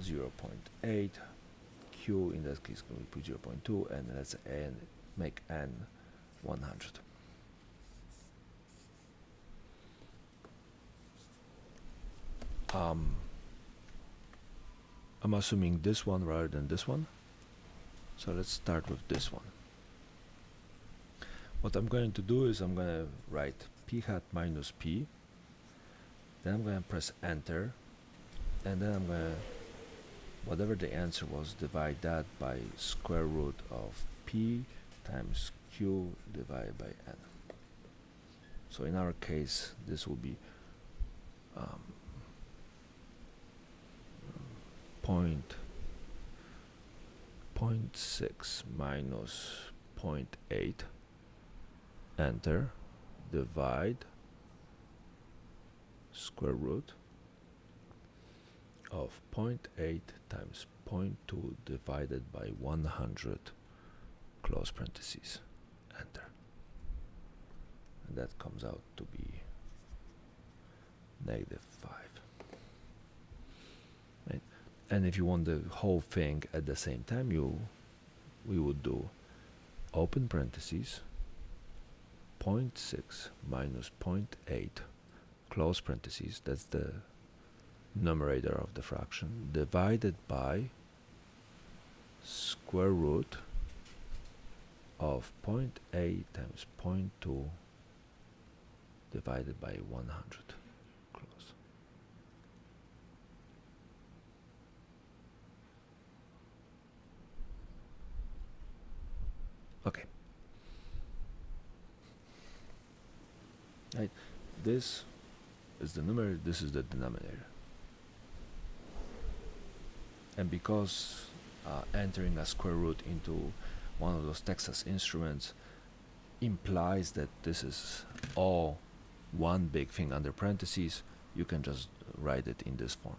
0.8, Q in that case going to be 0.2, and let's make N 100. I'm assuming this one rather than this one, so let's start with this one. What I'm going to do is I'm going to write p hat minus p, then I'm going to press enter, and then I'm going to, whatever the answer was, divide that by square root of p times q divided by n. So in our case, this will be point 0.6 minus 0.8, enter, divide square root of 0.8 times 0.2 divided by 100, close parentheses, enter. And that comes out to be -5. Right? And if you want the whole thing at the same time, we would do open parentheses 0.6 minus 0.8, close parentheses, that's the numerator of the fraction, divided by square root of 0.8 times 0.2 divided by 100, close. Okay. Right. This is the numerator, this is the denominator. And because entering a square root into one of those Texas instruments implies that this is all one big thing under parentheses, you can just write it in this form.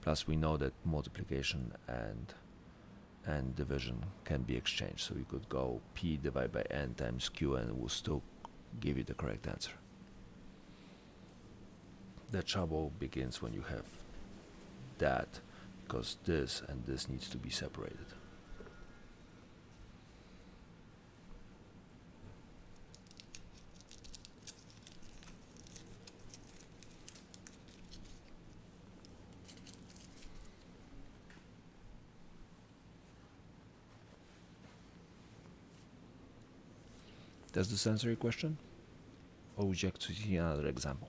Plus we know that multiplication and division can be exchanged, so you could go p divided by n times q and it will still give you the correct answer. The trouble begins when you have that, because this and this needs to be separated. Does this answer your question? Or would you like to see another example?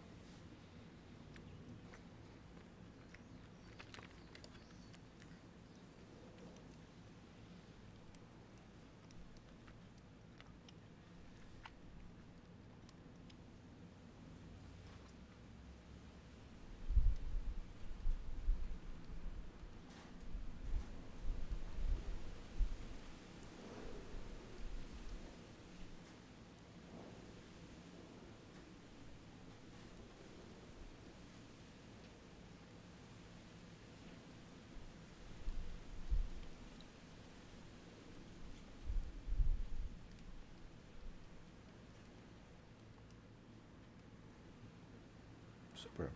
Super.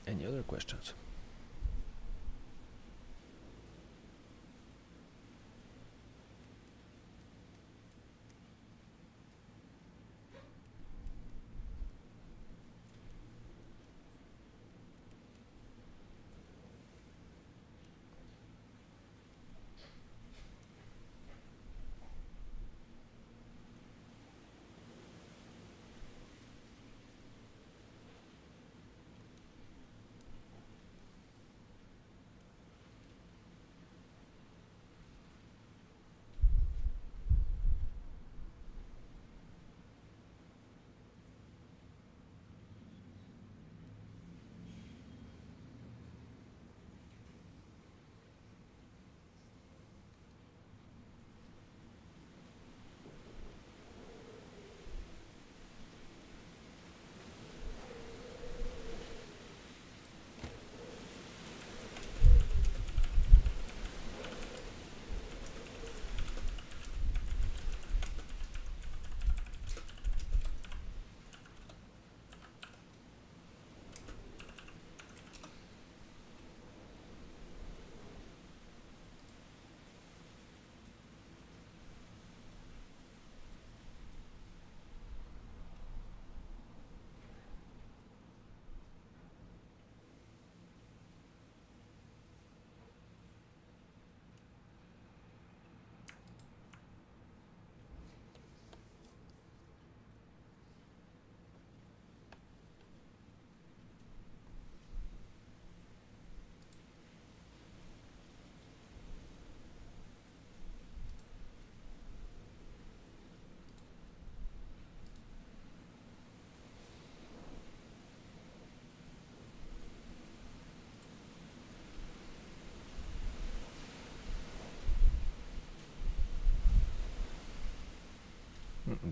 Any other questions?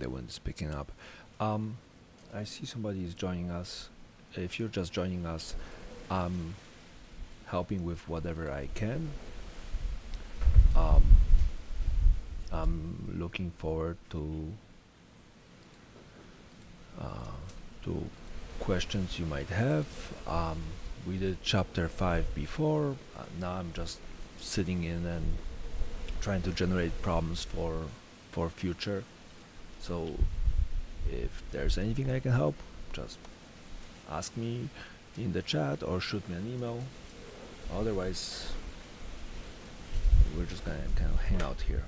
the wind is picking up. I see somebody is joining us. If you're just joining us, I'm helping with whatever I can. I'm looking forward to questions you might have. We did chapter 5 before. Now I'm just sitting in and trying to generate problems for future. So if there's anything I can help, just ask me in the chat or shoot me an email. Otherwise, we're just gonna kind of hang out here.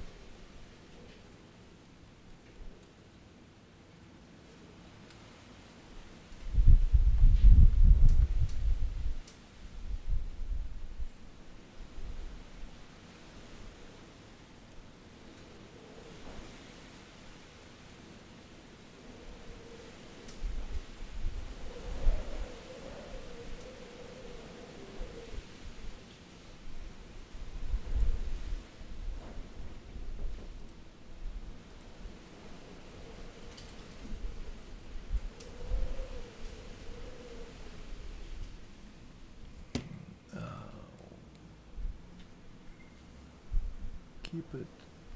Keep it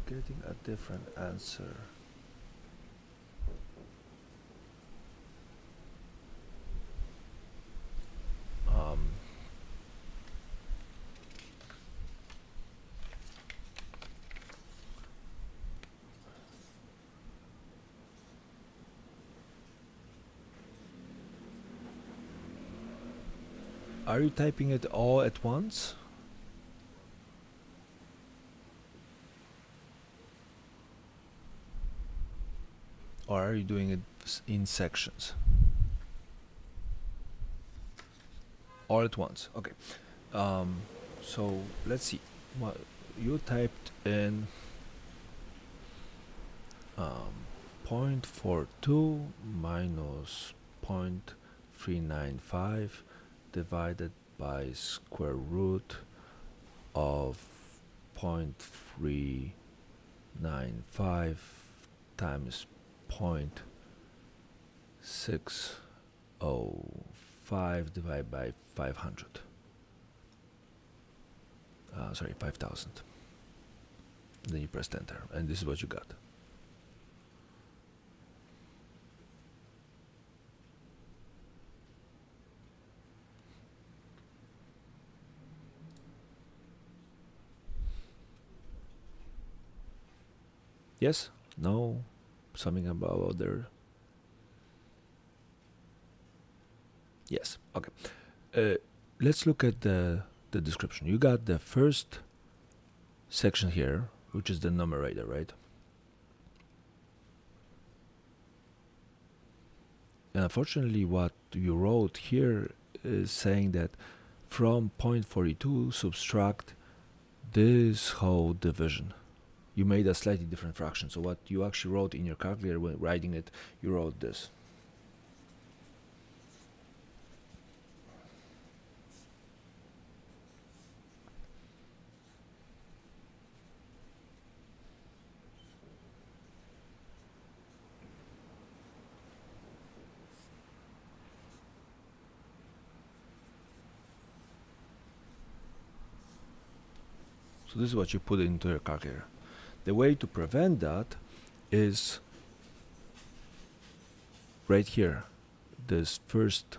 getting a different answer. Are you typing it all at once? Or are you doing it in sections? All at once. Okay. So let's see. What you typed in 0.42 minus 0.395 divided by square root of 0.395 times 0.605 divided by 500. Sorry, 5,000. Then you pressed enter, and this is what you got. Yes? No? Something about other? Yes. Okay. Let's look at the description. You got the first section here, which is the numerator, right? And unfortunately, what you wrote here is saying that from 0.42 subtract this whole division. You made a slightly different fraction. So what you actually wrote in your calculator when writing it, you wrote this. So this is what you put into your calculator. The way to prevent that is right here. This first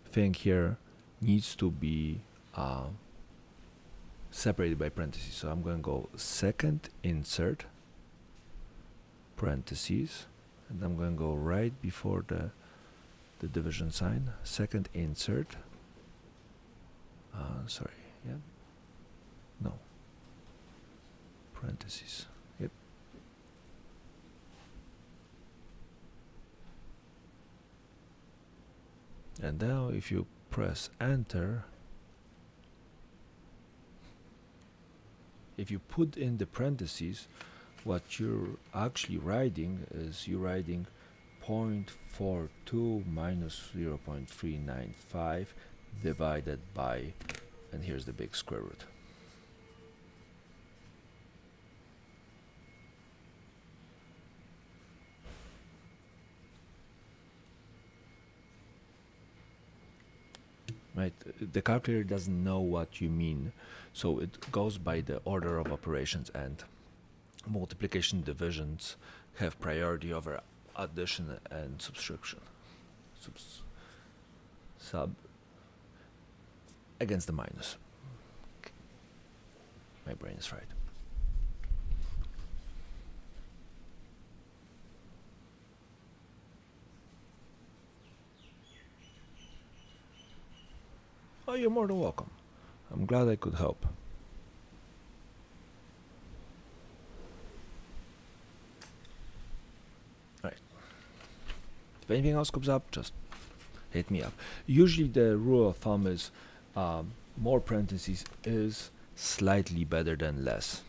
thing here needs to be separated by parentheses. So I'm going to go second insert parentheses, and I'm going to go right before the division sign, second insert. Sorry, yeah, no, parentheses, yep. And now if you press enter, if you put in the parentheses, what you're actually writing is you're writing 0.42 minus 0.395 divided by, and here's the big square root. right? The calculator doesn't know what you mean, so it goes by the order of operations, and multiplication divisions have priority over addition and subtraction. Sub against the minus. My brain is fried. Oh, you're more than welcome. I'm glad I could help. Alright. If anything else comes up, just hit me up. Usually the rule of thumb is more parentheses is slightly better than less.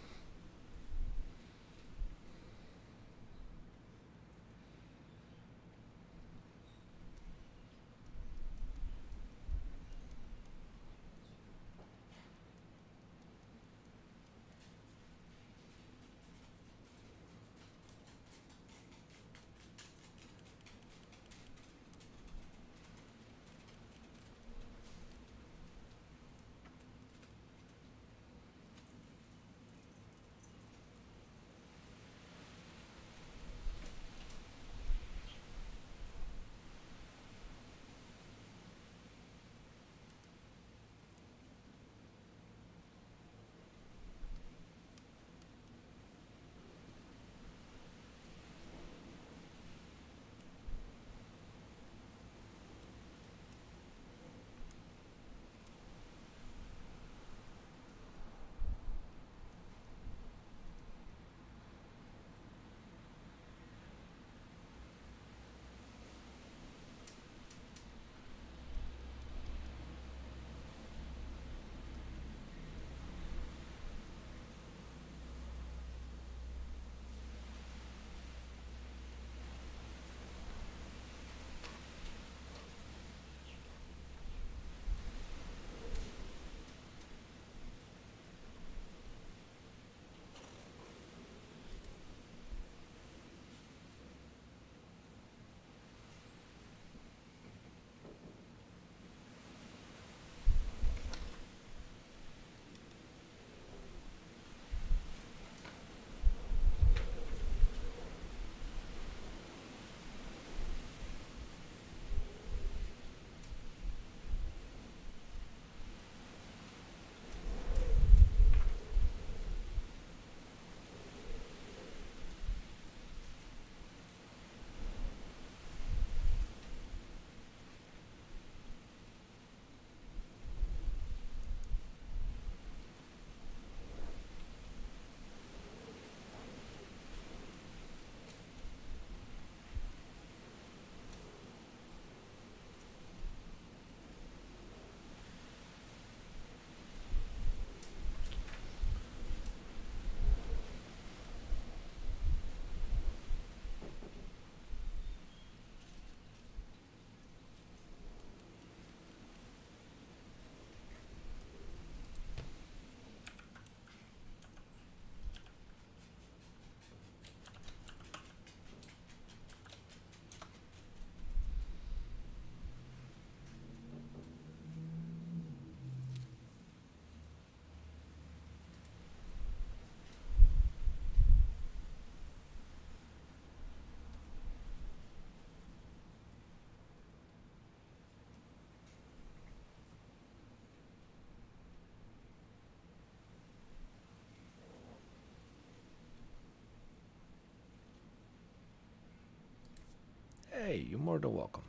Hey, you're more than welcome.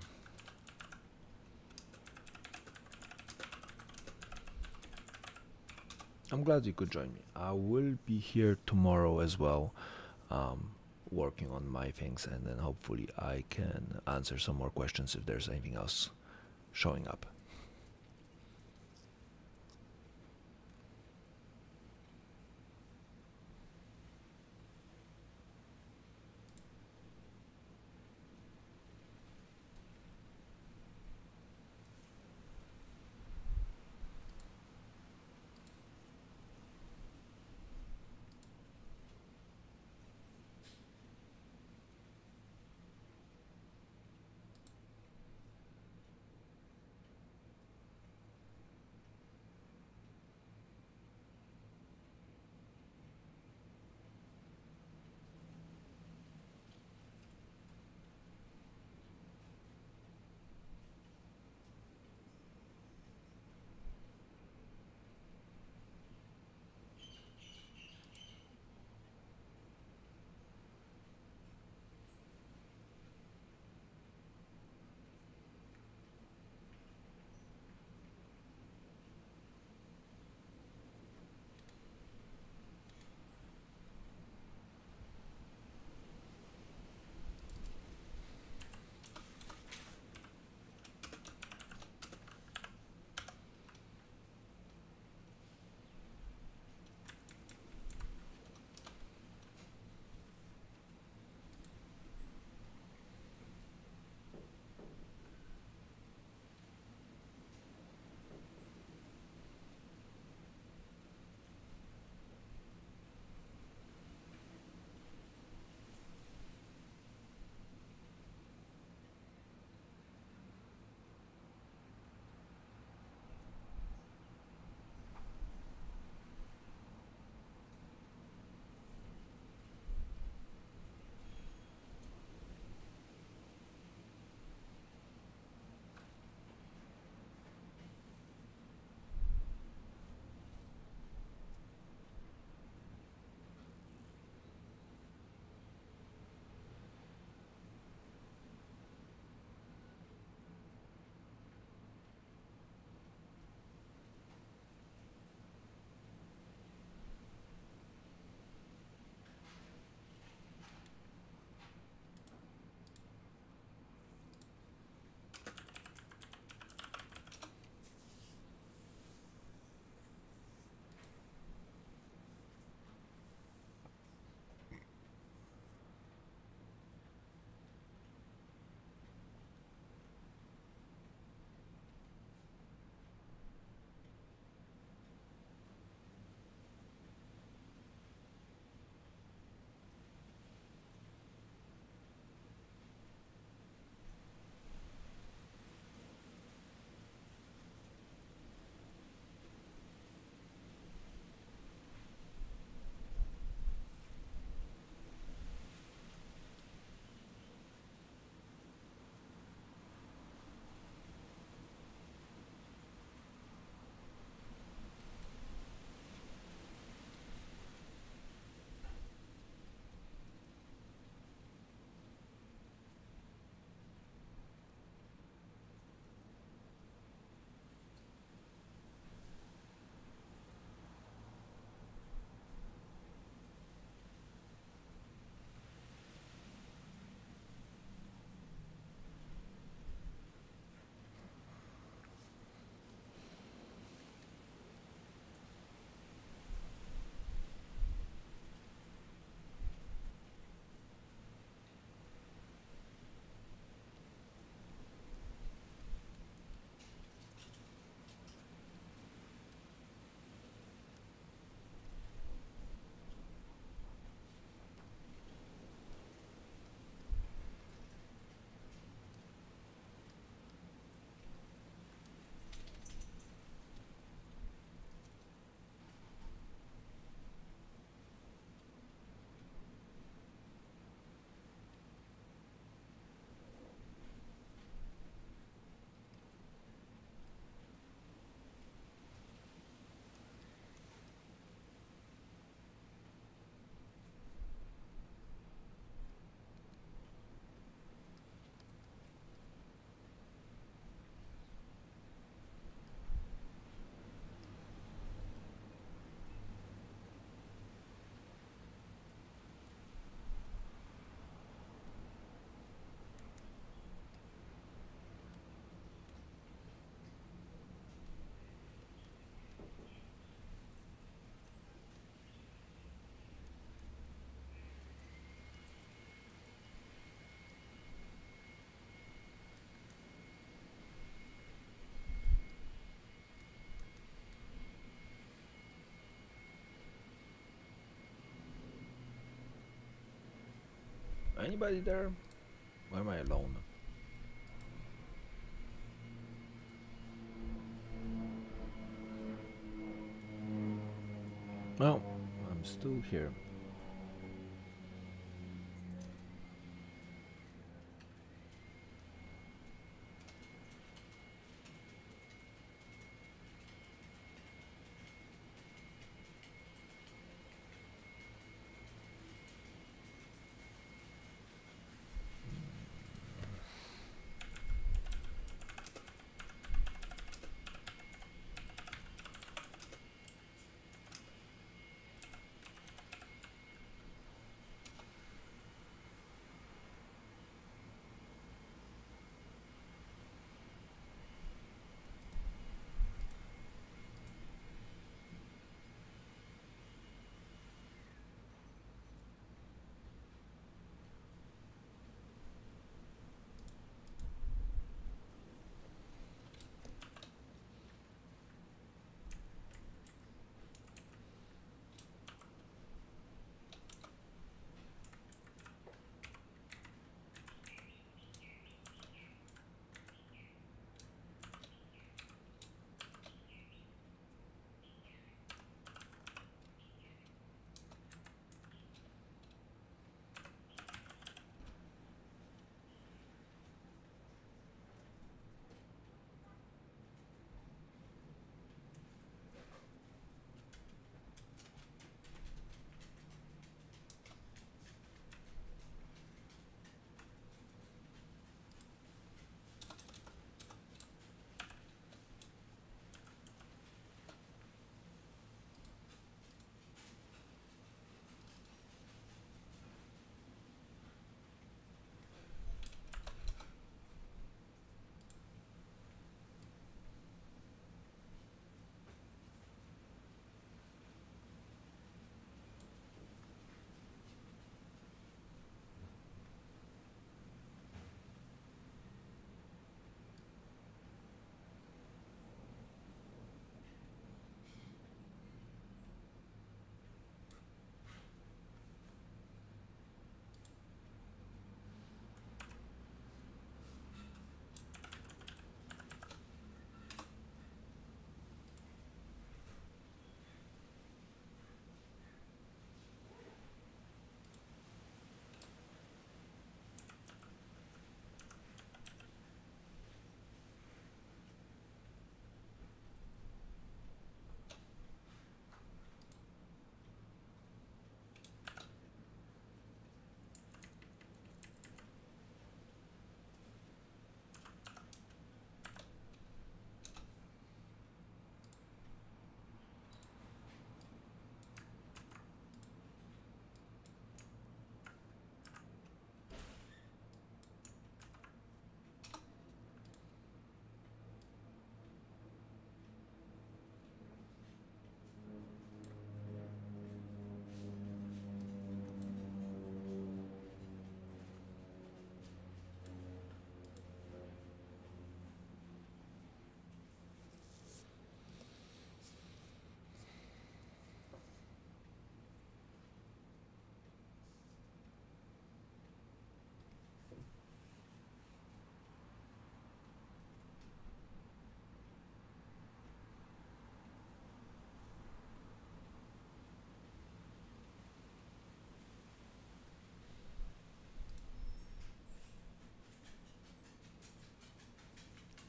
I'm glad you could join me. I will be here tomorrow as well, working on my things, and then hopefully I can answer some more questions if there's anything else showing up. Anybody there? Or am I alone? No, I'm still here.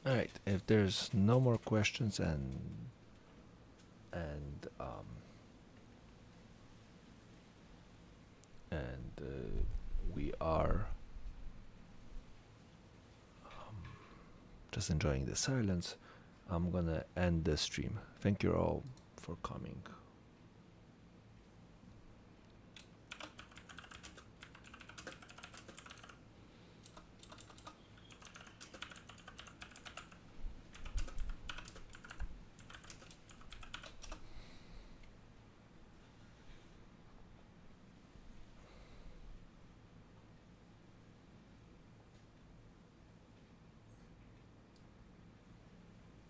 All right. If there's no more questions and um, and we are just enjoying the silence, I'm gonna end the stream. Thank you all for coming.